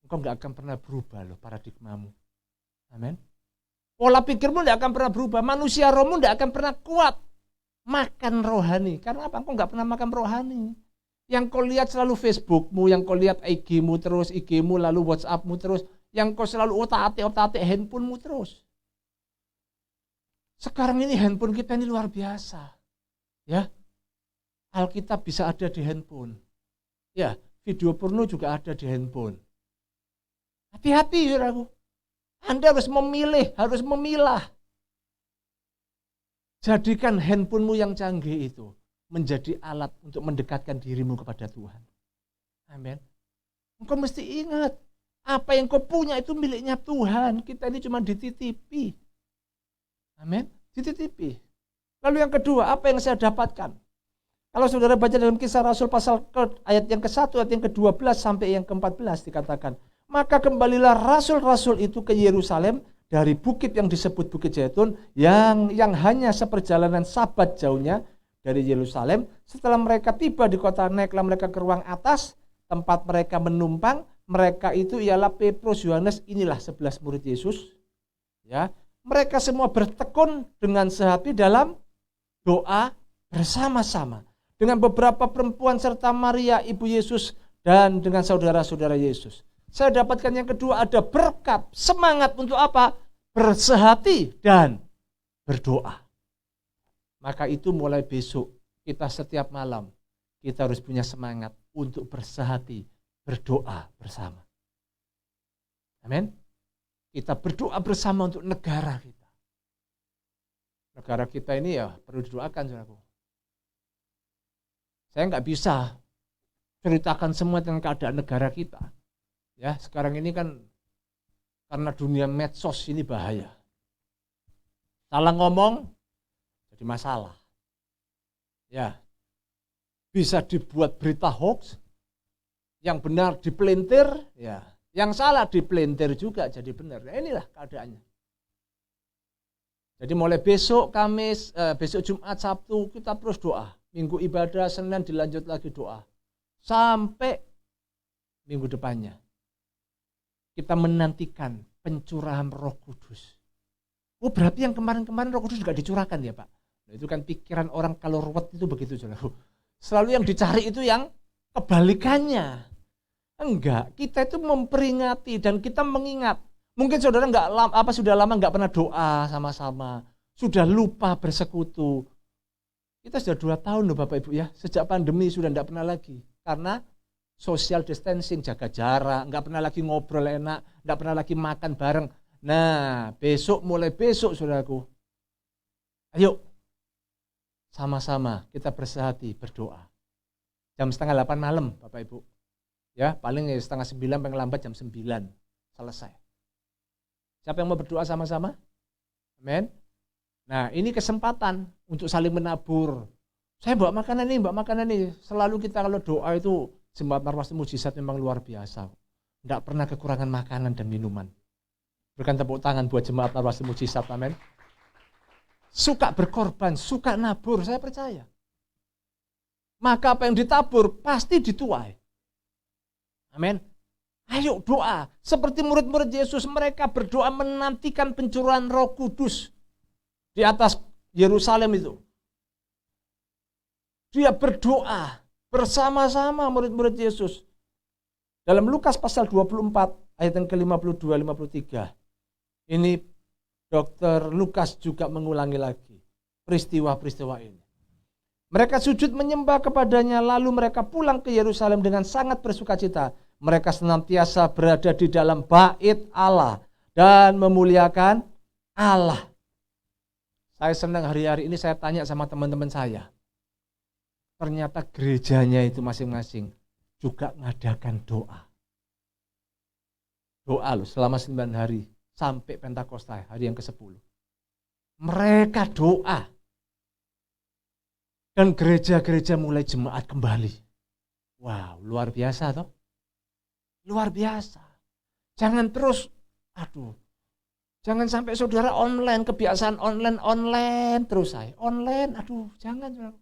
engkau nggak akan pernah berubah loh paradigmamu. Amin. Pola pikirmu tidak akan pernah berubah, manusia rohmu tidak akan pernah kuat makan rohani. Karena apa? Engkau nggak pernah makan rohani. Yang kau lihat selalu Facebookmu, yang kau lihat IG-mu terus, IG-mu lalu WhatsApp-mu terus, yang kau selalu otak-atik handphonemu terus. Sekarang ini handphone kita ini luar biasa. Ya. Alkitab bisa ada di handphone. Ya, video porno juga ada di handphone. Hati-hati, saudaraku. Anda harus memilih, harus memilah. Jadikan handphonemu yang canggih itu menjadi alat untuk mendekatkan dirimu kepada Tuhan. Amin. Engkau mesti ingat, apa yang kau punya itu miliknya Tuhan. Kita ini cuma dititipi. Amin. Dititipi. Lalu yang kedua, apa yang saya dapatkan? Kalau saudara baca dalam Kisah Rasul pasal ayat yang ke-1, ayat yang ke-12 sampai yang ke-14 dikatakan, maka kembalilah rasul-rasul itu ke Yerusalem dari bukit yang disebut Bukit Zaitun yang hanya seperjalanan Sabat jauhnya dari Yerusalem. Setelah mereka tiba di kota, naiklah mereka ke ruang atas tempat mereka menumpang. Mereka itu ialah Petrus, Yohanes, inilah 11 murid Yesus. Ya, mereka semua bertekun dengan sehati dalam doa bersama-sama dengan beberapa perempuan serta Maria ibu Yesus dan dengan saudara-saudara Yesus. Saya dapatkan yang kedua, ada berkat, semangat untuk apa? Bersehati dan berdoa. Maka itu mulai besok, kita setiap malam, kita harus punya semangat untuk bersehati, berdoa bersama. Amin. Kita berdoa bersama untuk negara kita. Negara kita ini ya perlu didoakan, saudaraku. Saya nggak bisa ceritakan semua tentang keadaan negara kita. Ya, sekarang ini kan karena dunia medsos ini bahaya. Salah ngomong jadi masalah. Ya. Bisa dibuat berita hoax, yang benar dipelintir, ya. Yang salah dipelintir juga jadi benar. Nah, inilah keadaannya. Jadi mulai besok Kamis, besok Jumat, Sabtu kita terus doa. Minggu ibadah, Senin dilanjut lagi doa. Sampai minggu depannya. Kita menantikan pencurahan Roh Kudus. Oh, berarti yang kemarin-kemarin Roh Kudus juga dicurahkan ya, Pak? Nah, itu kan pikiran orang kalau ruwet itu begitu, saudara. Selalu yang dicari itu yang kebalikannya. Enggak, kita itu memperingati dan kita mengingat. Mungkin saudara sudah lama nggak pernah doa sama-sama, sudah lupa bersekutu. Kita sudah 2 tahun loh Bapak Ibu ya, sejak pandemi sudah nggak pernah lagi. Karena social distancing, jaga jarak, nggak pernah lagi ngobrol enak, nggak pernah lagi makan bareng. Nah, mulai besok saudaraku, ayo sama-sama kita bersehati berdoa. Jam 8:30 malam Bapak Ibu. Ya, paling 8:30 paling lambat jam 9 selesai. Siapa yang mau berdoa sama-sama? Amin. Nah, ini kesempatan untuk saling menabur. Saya bawa makanan ini. Selalu kita kalau doa itu Jemaat Marwasti Mujizat memang luar biasa. Tidak pernah kekurangan makanan dan minuman. Berikan tepuk tangan buat Jemaat Marwasti Mujizat, amin. Suka berkorban, suka nabur, saya percaya. Maka apa yang ditabur pasti dituai. Amin. Ayo doa. Seperti murid-murid Yesus, mereka berdoa menantikan pencurahan Roh Kudus di atas Yerusalem itu. Dia berdoa bersama-sama murid-murid Yesus. Dalam Lukas pasal 24 ayat yang ke-52-53. Ini Dr. Lukas juga mengulangi lagi peristiwa-peristiwa ini. Mereka sujud menyembah kepadanya, lalu mereka pulang ke Yerusalem dengan sangat bersukacita. Mereka senantiasa berada di dalam bait Allah dan memuliakan Allah. Saya senang hari-hari ini saya tanya sama teman-teman saya. Ternyata gerejanya itu masing-masing juga ngadakan doa. Doa loh selama 9 hari sampai Pentakosta hari yang ke-10. Mereka doa. Dan gereja-gereja mulai jemaat kembali. Wow, luar biasa toh. Luar biasa. Jangan terus Aduh, jangan sampai saudara online, kebiasaan online terus saya. Online, aduh jangan. Saudara.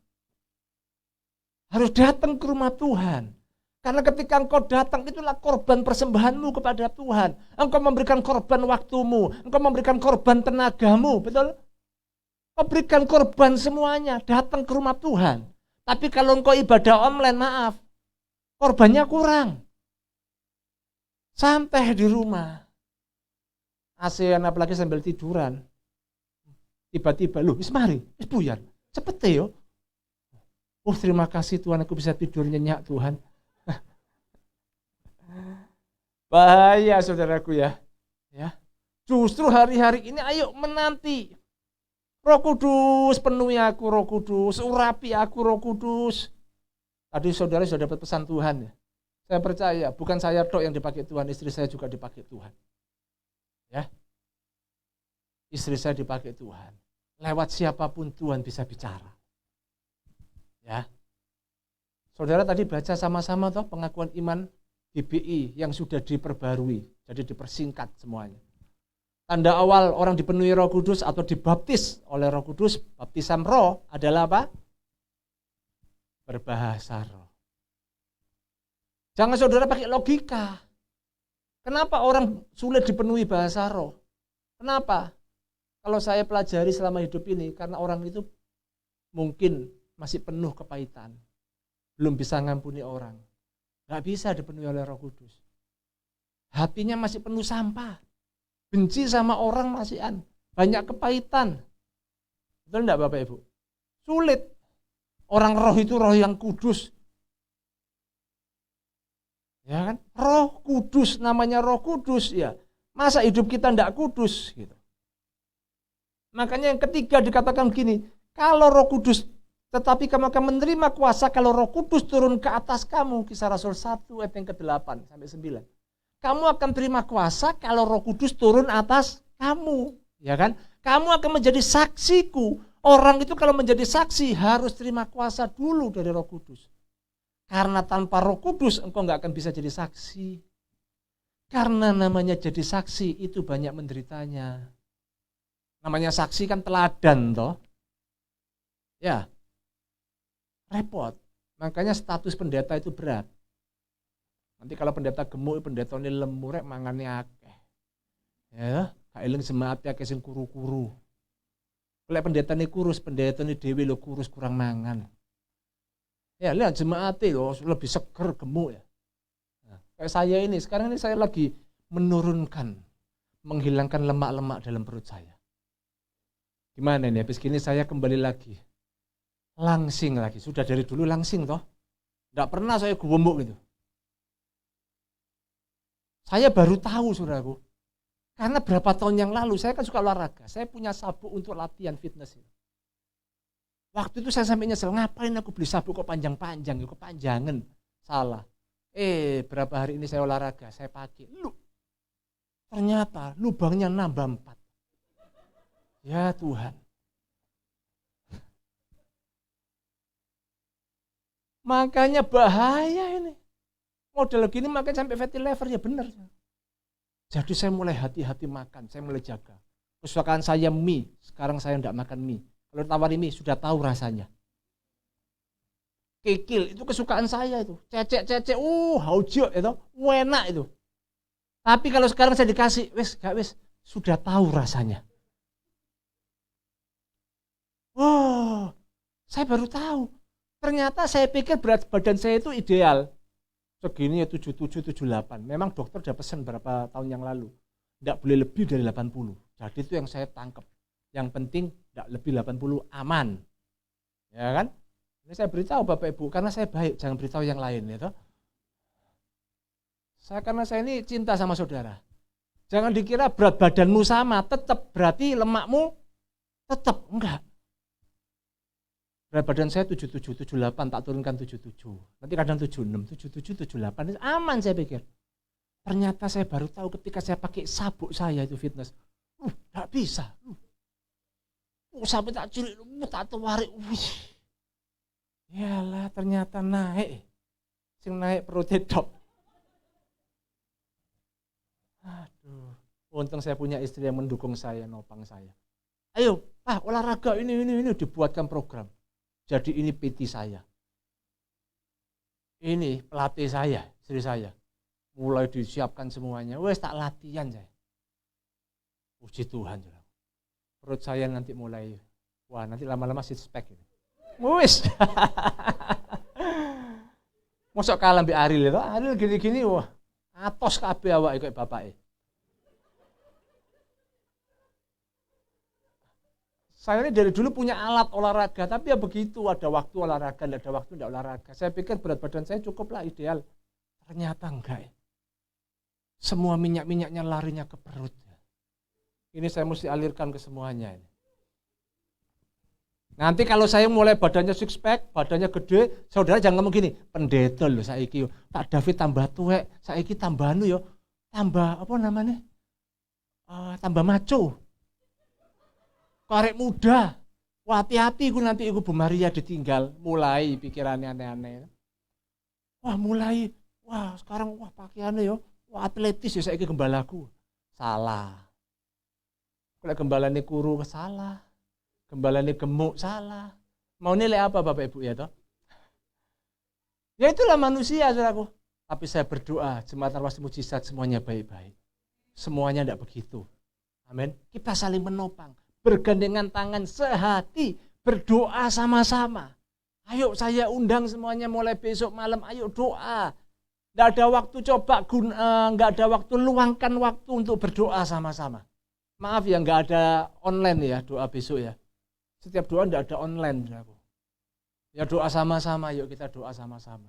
Harus datang ke rumah Tuhan. Karena ketika engkau datang itulah korban persembahanmu kepada Tuhan. Engkau memberikan korban waktumu, engkau memberikan korban tenagamu, betul? Engkau berikan korban semuanya, datang ke rumah Tuhan. Tapi kalau engkau ibadah online, maaf, korbannya kurang. Sampai di rumah, ASEAN apalagi sambil tiduran. Tiba-tiba, loh, mari, buyar, cepet yo. Oh terima kasih Tuhan, aku bisa tidur nyenyak Tuhan. Bahaya saudaraku ya. Justru hari-hari ini ayo menanti. Roh Kudus penuhi aku, Roh Kudus, urapi aku Roh Kudus. Tadi saudara sudah dapat pesan Tuhan ya. Saya percaya bukan saya tok yang dipakai Tuhan, istri saya juga dipakai Tuhan. Ya. Istri saya dipakai Tuhan. Lewat siapapun Tuhan bisa bicara. Ya. Saudara tadi baca sama-sama toh pengakuan iman GBI yang sudah diperbarui, jadi dipersingkat semuanya. Tanda awal orang dipenuhi Roh Kudus atau dibaptis oleh Roh Kudus, baptisan roh adalah apa? Berbahasa roh. Jangan saudara pakai logika. Kenapa orang sulit dipenuhi bahasa roh? Kenapa? Kalau saya pelajari selama hidup ini, karena orang itu mungkin masih penuh kepahitan, belum bisa ngampuni orang. Gak bisa dipenuhi oleh Roh Kudus. Hatinya masih penuh sampah. Benci sama orang masihan. Banyak kepahitan. Betul enggak Bapak Ibu? Sulit. Orang roh itu roh yang kudus. Ya kan? Roh Kudus, namanya Roh Kudus ya. Masa hidup kita enggak kudus gitu. Makanya yang ketiga dikatakan begini, kalau Roh Kudus tetapi kamu akan menerima kuasa kalau Roh Kudus turun ke atas kamu. Kisah Rasul 1 ayat yang ke-8 sampai 9. Kamu akan terima kuasa kalau Roh Kudus turun atas kamu, ya kan? Kamu akan menjadi saksiku. Orang itu kalau menjadi saksi harus terima kuasa dulu dari Roh Kudus. Karena tanpa Roh Kudus engkau enggak akan bisa jadi saksi. Karena namanya jadi saksi itu banyak menderitanya. Namanya saksi kan teladan toh. Ya. Repot. Makanya status pendeta itu berat. Nanti kalau pendeta gemuk, pendeta ini lemurek mangane akeh. Ya, kaeling jemaat akeh sing kuru-kuru. Lek pendeta ini kurus, pendeta ini dhewe lho kurus kurang mangan. Ya, lihat jemaat lho lebih seger gemuk ya. Nah, kayak saya ini, sekarang ini saya lagi menurunkan, menghilangkan lemak-lemak dalam perut saya. Gimana ini? Habis gini saya kembali lagi. Langsing lagi, sudah dari dulu langsing toh. Enggak pernah saya gemuk gitu. Saya baru tahu saudaraku. Karena berapa tahun yang lalu saya kan suka olahraga. Saya punya sabuk untuk latihan fitness. Waktu itu saya sampai nyesel, ngapain aku beli sabuk kok panjang-panjang, kepanjangan. Salah. Berapa hari ini saya olahraga, saya pakai. Ternyata lubangnya nambah 4. Ya Tuhan. Makanya bahaya ini. Model gini makanya sampai fatty liver ya benar. Jadi saya mulai hati-hati makan, saya mulai jaga. Kesukaan saya mie, sekarang saya enggak makan mie. Kalau tawari mie sudah tahu rasanya. Kikil itu kesukaan saya itu. Cecek-cecek, haujo itu, enak itu. Tapi kalau sekarang saya dikasih, sudah tahu rasanya. Saya baru tahu. Ternyata saya pikir berat badan saya itu ideal. Segini ya 77, 78. Memang dokter udah pesan berapa tahun yang lalu. Tidak boleh lebih dari 80. Jadi itu yang saya tangkap. Yang penting tidak lebih 80 aman. Ya kan? Ini saya beritahu Bapak Ibu, karena saya baik, jangan beritahu yang lain. Ya, karena saya ini cinta sama saudara. Jangan dikira berat badanmu sama, tetap berarti lemakmu tetap. Enggak. Berat badan saya 77, 78, tak turunkan 77. Nanti kadang 76, 77, 78, aman saya pikir. Ternyata saya baru tahu ketika saya pakai sabuk saya itu fitness. Gak bisa. Sampai tak cilik, tak tawarik. Yalah ternyata naik. Sing naik perutnya top. Aduh. Untung saya punya istri yang mendukung saya, nopang saya. Ayo, Pak, olahraga ini dibuatkan program. Jadi ini PT saya. Ini pelatih saya, istri saya. Mulai disiapkan semuanya. Wes tak latihan saya. Puji Tuhan. Perut saya nanti mulai, wah nanti lama-lama six pack ini. Wes. Mosok kalah mbek Ariel itu. Ariel gini-gini wah. Atos kabeh awake koyo bapake. Saya ini dari dulu punya alat olahraga, tapi ya begitu, ada waktu olahraga, ada waktu tidak olahraga. Saya pikir berat badan saya cukuplah ideal. Ternyata enggak. Semua minyak-minyaknya larinya ke perut. Ini saya mesti alirkan ke semuanya. Nanti kalau saya mulai badannya six pack, badannya gede, saudara jangan ngomong gini, pendeta loh saiki, Pak David tambah tuwek, saiki tambah tambah apa namanya? Tambah maco. Karek muda, wah hati-hati nanti iku Bu Maria ditinggal, mulai pikirannya aneh-aneh. Wah sekarang pakaiannya wah atletis ya saiki gembalaku. Salah. Kalau gembalane kuru salah, gembalane gemuk salah. Mau nilai apa Bapak Ibu ya toh? Ya itulah manusia saudaraku. Tapi saya berdoa jemaat Arwah Mujizat semuanya baik-baik. Semuanya tidak begitu. Amin. Kita saling menopang. Bergandengan tangan sehati, berdoa sama-sama. Ayo saya undang semuanya mulai besok malam, ayo doa. Tidak ada waktu nggak ada waktu, luangkan waktu untuk berdoa sama-sama. Maaf ya nggak ada online ya doa besok ya. Setiap doa tidak ada online. Ya doa sama-sama, yuk kita doa sama-sama.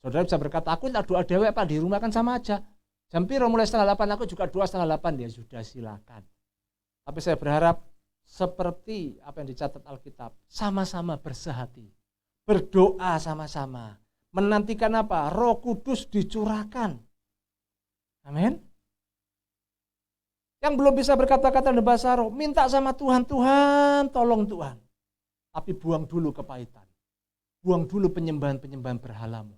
Saudara bisa berkata, aku tidak doa dewek Pak, di rumah kan sama aja. Jam piro mulai 7:30 aku juga doa 7:30, ya sudah silakan. Tapi saya berharap seperti apa yang dicatat Alkitab, sama-sama bersehati, berdoa sama-sama, menantikan apa? Roh Kudus dicurahkan. Amin. Yang belum bisa berkata-kata dalam bahasa roh, minta sama Tuhan, Tuhan tolong Tuhan. Tapi buang dulu kepahitan, buang dulu penyembahan-penyembahan berhalamu.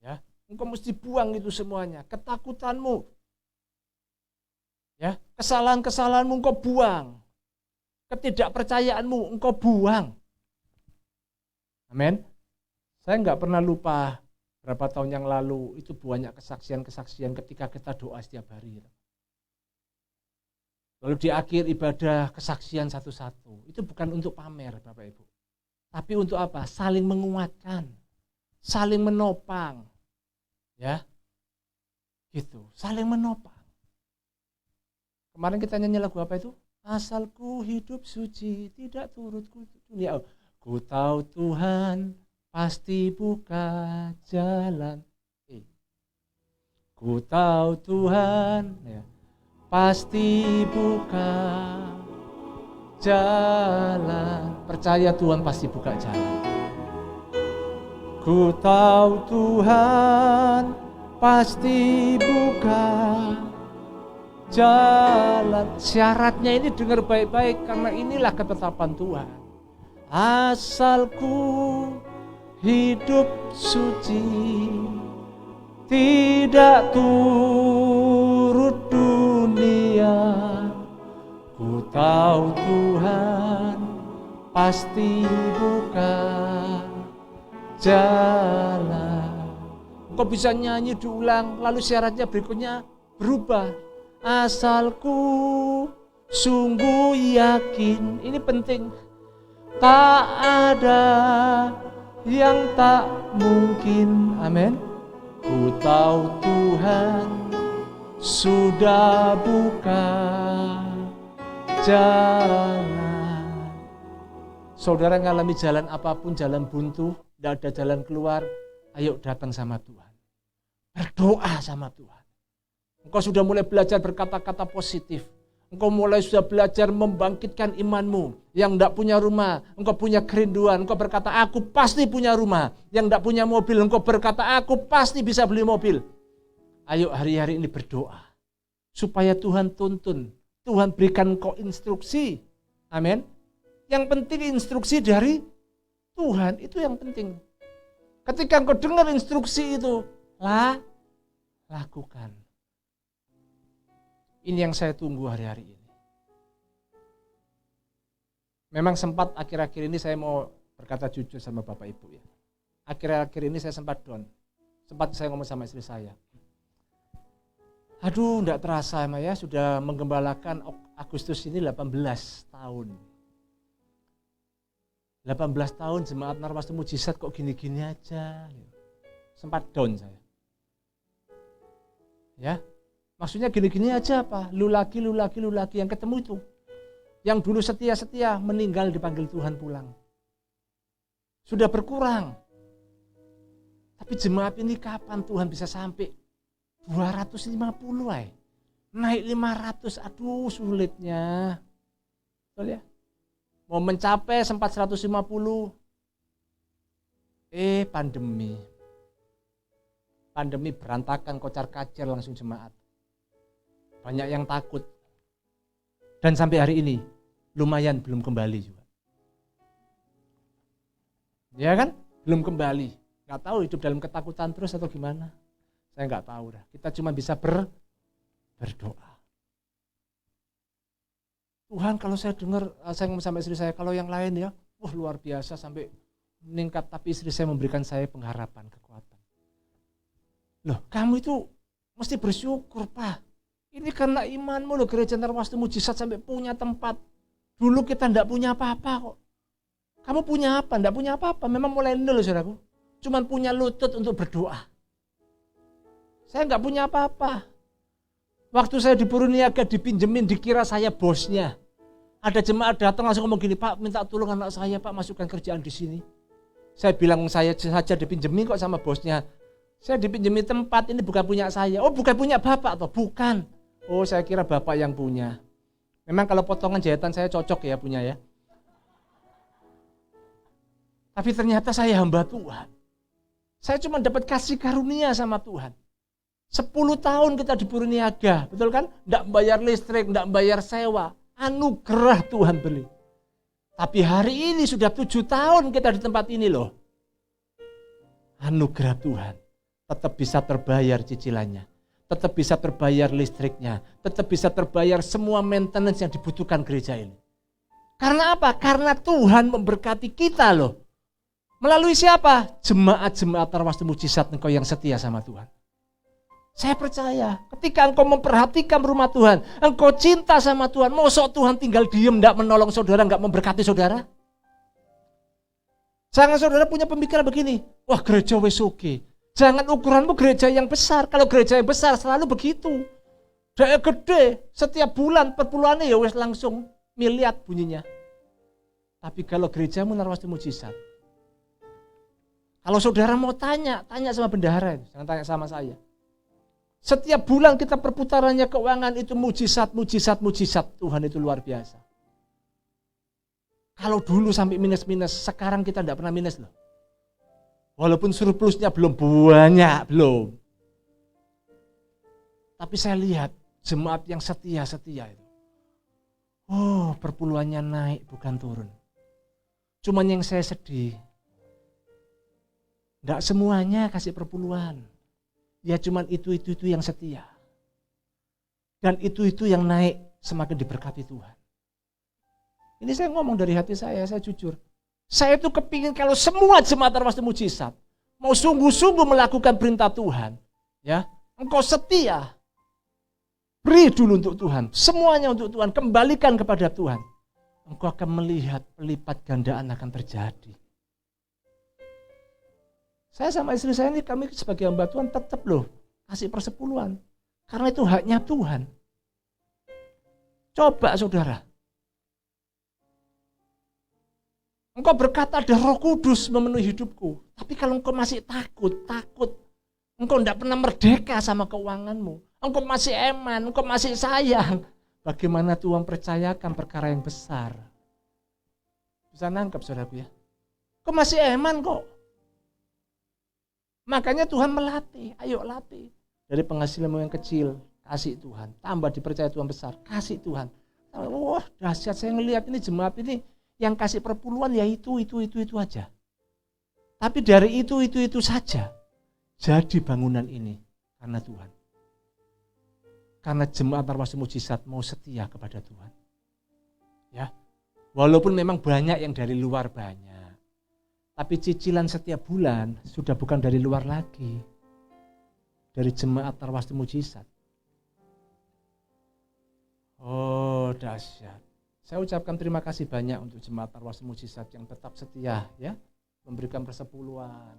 Ya, engkau mesti buang itu semuanya, ketakutanmu, ya, kesalahan-kesalahanmu engkau buang. Ketidakpercayaanmu engkau buang. Amin. Saya enggak pernah lupa berapa tahun yang lalu itu banyak kesaksian-kesaksian ketika kita doa setiap hari. Lalu di akhir ibadah kesaksian satu-satu. Itu bukan untuk pamer Bapak Ibu. Tapi untuk apa? Saling menguatkan. Saling menopang. Ya. Gitu, saling menopang. Kemarin kita nyanyi lagu apa itu? Asalku hidup suci, tidak turut dunia. Ku tahu Tuhan pasti buka jalan. Ku tahu Tuhan pasti buka jalan. Percaya Tuhan pasti buka jalan. Ku tahu Tuhan pasti buka jalan. Syaratnya ini dengar baik-baik, karena inilah ketetapan Tuhan. Asalku hidup suci, tidak turut dunia. Ku tahu Tuhan pasti buka jalan. Kau bisa nyanyi diulang, lalu syaratnya berikutnya berubah. Asalku sungguh yakin, ini penting, tak ada yang tak mungkin. Amin. Ku tahu Tuhan sudah buka jalan. Saudara ngalami jalan apapun, jalan buntu, tidak ada jalan keluar, ayo datang sama Tuhan. Berdoa sama Tuhan. Engkau sudah mulai belajar berkata-kata positif. Engkau sudah belajar membangkitkan imanmu. Yang tidak punya rumah, engkau punya kerinduan. Engkau berkata, aku pasti punya rumah. Yang tidak punya mobil, engkau berkata, aku pasti bisa beli mobil. Ayo hari-hari ini berdoa. Supaya Tuhan tuntun. Tuhan berikan engkau instruksi. Amin. Yang penting instruksi dari Tuhan, itu yang penting. Ketika engkau dengar instruksi itu, lakukan. Ini yang saya tunggu hari-hari ini. Memang sempat akhir-akhir ini saya mau berkata jujur sama Bapak Ibu ya. Akhir-akhir ini saya sempat down. Sempat saya ngomong sama istri saya. Aduh, enggak terasa ya, sudah menggembalakan Agustus ini 18 tahun. 18 tahun jemaat Narwastu Mujizat kok gini-gini aja. Sempat down saya. Ya, maksudnya gini-gini aja apa? Lu lagi yang ketemu itu. Yang dulu setia-setia meninggal dipanggil Tuhan pulang. Sudah berkurang. Tapi jemaat ini kapan Tuhan bisa sampai 250 naik 500, aduh sulitnya. Betul ya? Mau mencapai sempat 150, pandemi. Pandemi berantakan, kocar-kacir langsung jemaat. Banyak yang takut. Dan sampai hari ini, lumayan belum kembali juga. Ya kan? Belum kembali. Nggak tahu hidup dalam ketakutan terus atau gimana. Saya nggak tahu dah. Kita cuma bisa berdoa. Tuhan, kalau saya dengar, saya ngomong sama istri saya, kalau yang lain ya, luar biasa sampai meningkat, tapi istri saya memberikan saya pengharapan, kekuatan. Loh, kamu itu mesti bersyukur, Pak. Ini karena imanmu loh, Gereja Narwastu Mujizat sampai punya tempat. Dulu kita enggak punya apa-apa kok. Kamu punya apa? Enggak punya apa-apa. Memang mulai nol, saudaraku. Cuman punya lutut untuk berdoa. Saya enggak punya apa-apa. Waktu saya di Puruniaga dipinjemin, dikira saya bosnya. Ada jemaat datang langsung ngomong gini, Pak, minta tolong anak saya, Pak, masukkan kerjaan di sini. Saya bilang, saya saja dipinjemin kok sama bosnya. Saya dipinjemin tempat, ini bukan punya saya. Oh, bukan punya Bapak atau bukan? Oh, saya kira Bapak yang punya. Memang kalau potongan jahitan saya cocok ya punya ya. Tapi ternyata saya hamba Tuhan. Saya cuma dapat kasih karunia sama Tuhan. 10 tahun kita di Puruniaga, betul kan? Enggak bayar listrik, enggak bayar sewa. Anugerah Tuhan beli. Tapi hari ini sudah 7 tahun kita di tempat ini loh. Anugerah Tuhan. Tetap bisa terbayar cicilannya. Tetap bisa terbayar listriknya. Tetap bisa terbayar semua maintenance yang dibutuhkan gereja ini. Karena apa? Karena Tuhan memberkati kita loh. Melalui siapa? Jemaat-jemaat Narwastu Mujizat engkau yang setia sama Tuhan. Saya percaya ketika engkau memperhatikan rumah Tuhan, engkau cinta sama Tuhan, mosok Tuhan tinggal diem, enggak menolong saudara, enggak memberkati saudara. Jangan saudara punya pemikiran begini, wah gereja wis oke. Jangan ukuranmu gereja yang besar, kalau gereja yang besar selalu begitu. Daya gede, setiap bulan perpuluhannya ya wis langsung miliar bunyinya. Tapi kalau gerejamu Narwastu Mujizat, kalau saudara mau tanya sama bendahara, jangan tanya sama saya. Setiap bulan kita perputarannya keuangan itu mujizat. Tuhan itu luar biasa. Kalau dulu sampai minus-minus, sekarang kita tidak pernah minus loh. Walaupun surplusnya belum banyak, belum. Tapi saya lihat jemaat yang setia itu. Oh, perpuluhannya naik bukan turun. Cuman yang saya sedih, tidak semuanya kasih perpuluhan. Ya cuman itu yang setia. Dan itu yang naik semakin diberkati Tuhan. Ini saya ngomong dari hati saya jujur. Saya itu kepingin kalau semua jemaat Narwastu Mujizat mau sungguh-sungguh melakukan perintah Tuhan. Ya, engkau setia. Beri dulu untuk Tuhan. Semuanya untuk Tuhan. Kembalikan kepada Tuhan. Engkau akan melihat pelipat gandaan akan terjadi. Saya sama istri saya ini, kami sebagai hamba Tuhan tetap loh kasih persepuluhan. Karena itu haknya Tuhan. Coba saudara. Engkau berkata ada Roh Kudus memenuhi hidupku. Tapi kalau engkau masih takut. Engkau tidak pernah merdeka sama keuanganmu. Engkau masih eman, engkau masih sayang. Bagaimana Tuhan percayakan perkara yang besar? Bisa nangkep saudaraku ya. Engkau masih eman kok. Makanya Tuhan melatih, ayo latih. Dari penghasilanmu yang kecil, kasih Tuhan. Tambah dipercaya Tuhan besar, kasih Tuhan. Wah dahsyat, saya ngelihat ini jemaat ini yang kasih perpuluhan ya itu aja. Tapi dari itu saja jadi bangunan ini karena Tuhan. Karena jemaat Narwasi Mujizat mau setia kepada Tuhan. Ya. Walaupun memang banyak yang dari luar banyak. Tapi cicilan setiap bulan sudah bukan dari luar lagi. Dari jemaat Narwasi Mujizat. Oh, dahsyat. Saya ucapkan terima kasih banyak untuk jemaat Narwasi Mujizat yang tetap setia, ya, memberikan persepuluhan,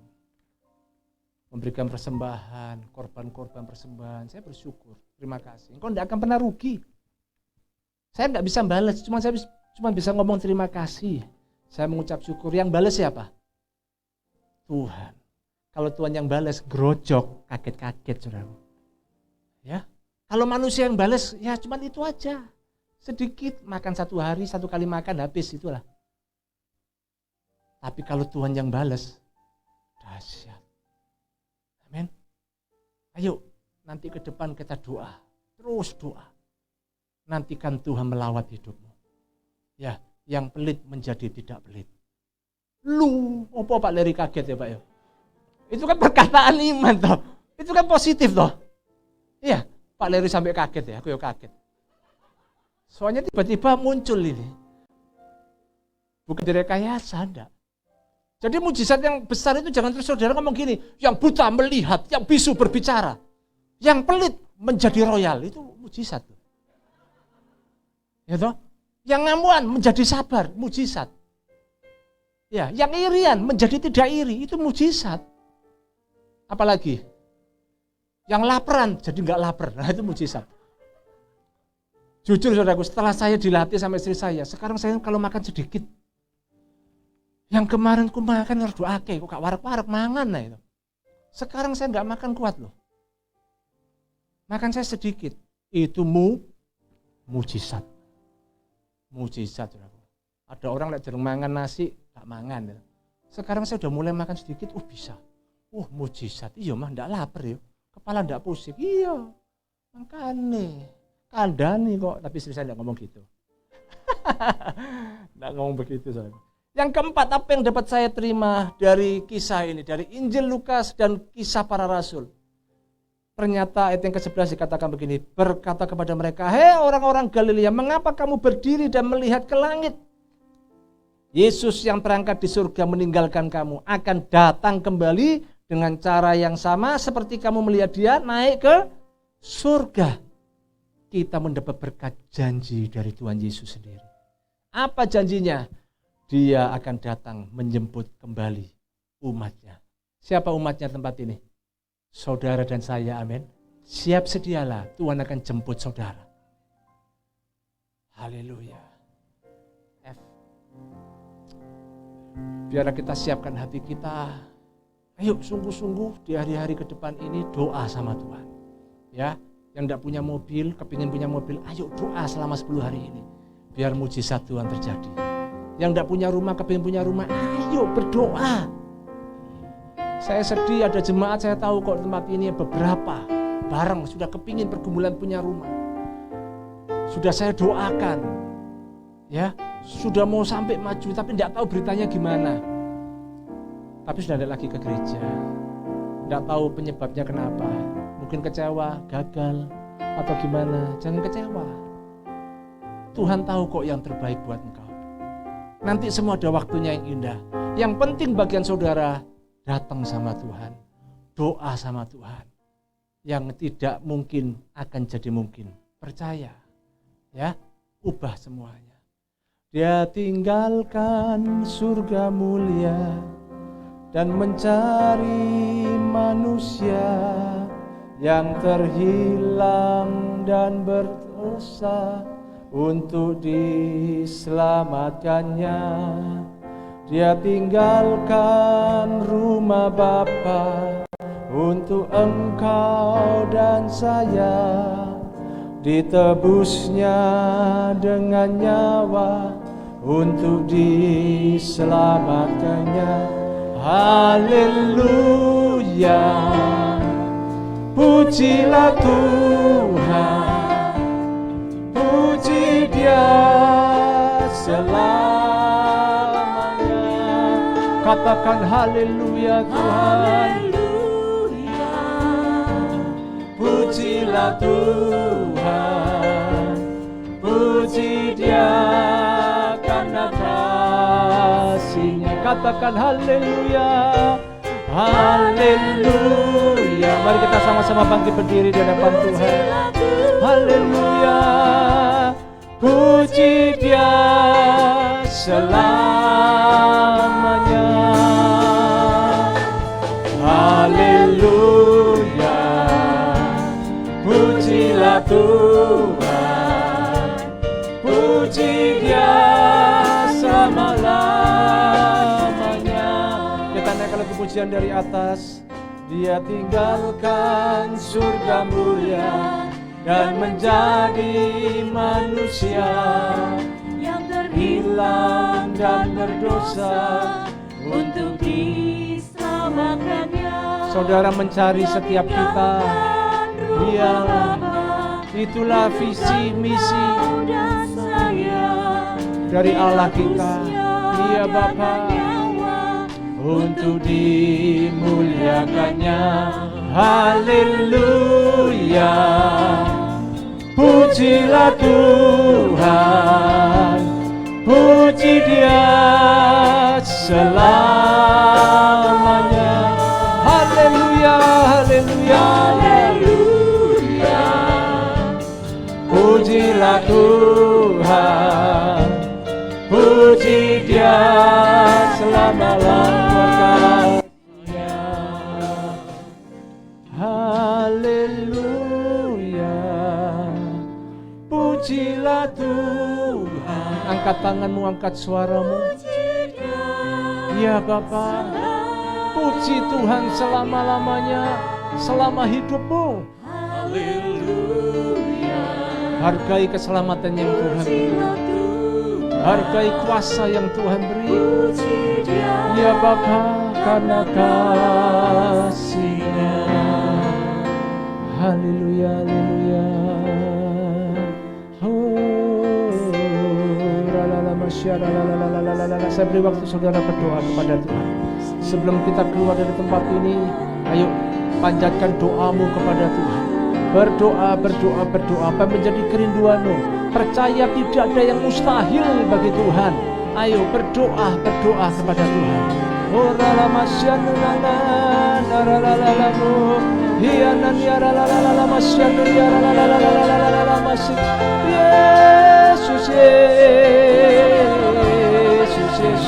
memberikan persembahan, korban-korban persembahan. Saya bersyukur, terima kasih. Engkau tidak akan pernah rugi. Saya nggak bisa balas, saya cuma bisa ngomong terima kasih. Saya mengucap syukur. Yang balas siapa? Tuhan. Kalau Tuhan yang balas, gerojok, kaget-kaget, saudara. Ya. Kalau manusia yang balas, ya cuma itu aja. Sedikit, makan 1 hari, 1 kali makan, habis, itulah. Tapi kalau Tuhan yang balas, dahsyat. Amin. Ayo, nanti ke depan kita doa. Terus doa. Nantikan Tuhan melawat hidupmu. Ya, yang pelit menjadi tidak pelit. Lu, apa Pak Leri kaget ya Pak ya? Itu kan perkataan iman toh. Itu kan positif toh. Iya, Pak Leri sampai kaget ya, aku ya kaget. Soalnya tiba-tiba muncul ini. Bukan direkayasa, enggak. Jadi mujizat yang besar itu jangan terus saudara ngomong gini, yang buta melihat, yang bisu berbicara, yang pelit menjadi royal, itu mujizat. Ya toh? Yang ngamuan menjadi sabar, mujizat. Ya, yang irian menjadi tidak iri, itu mujizat. Apalagi yang laparan jadi enggak lapar, nah itu mujizat. Jujur saudaraku, setelah saya dilatih sama istri saya, sekarang saya kalau makan sedikit. Yang kemarin ku makan harus doake, kok gak warak-warak mangan lah itu. Sekarang saya enggak makan kuat loh. Makan saya sedikit. Itu mujizat. Mujizat saudaraku. Ada orang lek jarang mangan nasi, gak mangan. Ya. Sekarang saya udah mulai makan sedikit, bisa. Mujizat. Iya mah enggak lapar ya. Kepala enggak pusing. Iya. Makane. Kandani kok, tapi istri saya enggak ngomong gitu. Enggak ngomong begitu saya. Yang keempat, apa yang dapat saya terima dari kisah ini, dari Injil Lukas dan kisah para rasul. Ternyata ayat yang ke-11 dikatakan begini, berkata kepada mereka, hei orang-orang Galilea, mengapa kamu berdiri dan melihat ke langit? Yesus yang terangkat di surga meninggalkan kamu, akan datang kembali dengan cara yang sama seperti kamu melihat dia naik ke surga. Kita mendapat berkat janji dari Tuhan Yesus sendiri. Apa janjinya? Dia akan datang menjemput kembali umatnya. Siapa umatnya tempat ini? Saudara dan saya, amin. Siap sedialah, Tuhan akan jemput saudara. Haleluya. Biarlah kita siapkan hati kita. Ayo sungguh-sungguh di hari-hari ke depan ini doa sama Tuhan. Ya. Yang tidak punya mobil, kepingin punya mobil, ayo doa selama 10 hari ini. Biar mujizat Tuhan terjadi. Yang tidak punya rumah, kepingin punya rumah, ayo berdoa. Saya sedih ada jemaat, saya tahu kok tempat ini beberapa bareng sudah kepingin pergumulan punya rumah. Sudah saya doakan. Ya, sudah mau sampai maju, tapi tidak tahu beritanya gimana. Tapi sudah ada lagi ke gereja. Tidak tahu penyebabnya kenapa. Mungkin kecewa, gagal, atau gimana. Jangan kecewa. Tuhan tahu kok yang terbaik buat engkau. Nanti semua ada waktunya yang indah. Yang penting bagian saudara, datang sama Tuhan. Doa sama Tuhan. Yang tidak mungkin akan jadi mungkin. Percaya. Ya, ubah semuanya. Dia tinggalkan surga mulia dan mencari manusia yang terhilang dan berdosa untuk diselamatkannya. Dia tinggalkan rumah Bapa untuk engkau dan saya, ditebusnya dengan nyawa untuk diselamatkannya. Haleluya. Pujilah Tuhan, puji Dia selamanya. Katakan haleluya Tuhan. Haleluya. Puji pujilah Tuhan, puji Dia karena kasih-Nya. Katakan haleluya, haleluya. Mari kita sama-sama bangkit berdiri di hadapan Tuhan. Haleluya, puji Dia selamanya. Haleluya, pujilah Tuhan, puji Dia selama-lamanya. Kita naikkan lagu pujian dari atas. Dia tinggalkan surga mulia dan menjadi manusia yang terhilang dan berdosa untuk diselamatkannya. Saudara mencari setiap kita, itulah visi misi dari Allah kita. Dia Bapa, untuk dimuliakannya. Haleluya, pujilah Tuhan, puji Dia selamanya. Haleluya, haleluya, haleluya, pujilah Tuhan, puji Dia selama-lamanya. Haleluya, pujilah Tuhan. Angkat tanganmu, angkat suaramu. Ya Bapa, puji Tuhan selama-lamanya, selama hidupmu. Haleluya. Hargai keselamatan yang Tuhan beri, hargai kuasa yang Tuhan beri. Ya Bapa, karena kasih-Nya. Haleluya, haleluya. Saya beri waktu saudara berdoa kepada Tuhan. Sebelum kita keluar dari tempat ini, ayo panjatkan doamu kepada Tuhan. Berdoa, berdoa, berdoa. Apa menjadi kerinduanmu? Percaya tidak ada yang mustahil bagi Tuhan. Ayo berdoa, berdoa kepada Tuhan. Yesus, Yesus, Yesus.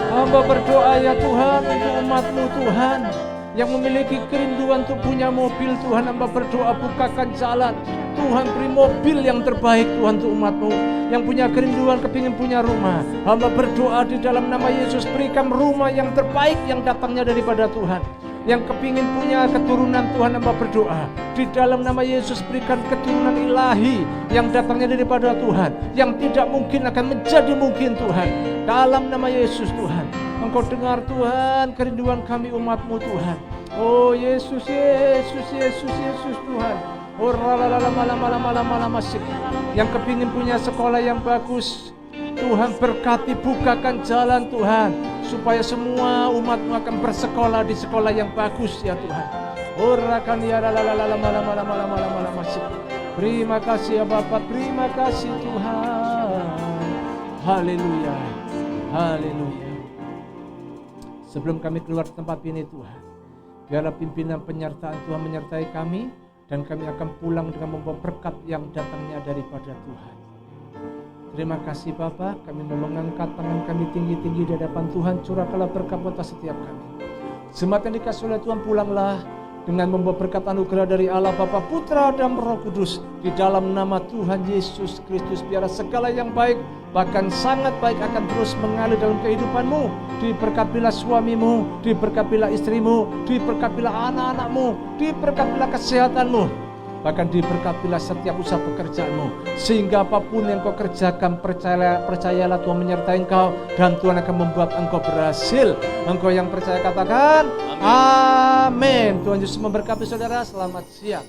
Hamba berdoa ya Tuhan untuk umat-Mu Tuhan yang memiliki kerinduan untuk punya mobil. Tuhan, hamba berdoa bukakan jalan. Tuhan, beri mobil yang terbaik Tuhan untuk umat-Mu yang punya kerinduan kepingin punya rumah. Hamba berdoa di dalam nama Yesus, berikan rumah yang terbaik yang datangnya daripada Tuhan. Yang kepingin punya keturunan, Tuhan, hamba berdoa di dalam nama Yesus, berikan keturunan ilahi yang datangnya daripada Tuhan, yang tidak mungkin akan menjadi mungkin Tuhan. Dalam nama Yesus Tuhan, Engkau dengar Tuhan kerinduan kami umat-Mu Tuhan. Oh Yesus, Yesus, Yesus, Yesus Tuhan. Oh yang kepingin punya sekolah yang bagus, Tuhan berkati, bukakan jalan Tuhan, supaya semua umat-Mu akan bersekolah di sekolah yang bagus ya Tuhan. Terima kasih ya Bapa, terima kasih Tuhan. Haleluya, haleluya. Sebelum kami keluar tempat ini Tuhan, biarlah pimpinan penyertaan Tuhan menyertai kami, dan kami akan pulang dengan membawa berkat yang datangnya daripada Tuhan. Terima kasih Bapa, kami mau mengangkat tangan kami tinggi-tinggi di hadapan Tuhan. Curahkanlah berkat atas setiap kami. Jemaat yang dikasihi oleh Tuhan, pulanglah dengan membawa berkat anugerah dari Allah Bapa, Putra dan Roh Kudus. Di dalam nama Tuhan Yesus Kristus, biarlah segala yang baik, bahkan sangat baik, akan terus mengalir dalam kehidupanmu. Diberkatilah suamimu, diberkatilah istrimu, diberkatilah anak-anakmu, diberkatilah kesehatanmu, bahkan diberkatilah setiap usaha pekerjaanmu. Sehingga apapun yang kau kerjakan, percayalah Tuhan menyertai engkau, dan Tuhan akan membuat engkau berhasil. Engkau yang percaya katakan amin. Tuhan Yesus memberkati saudara. Selamat siang.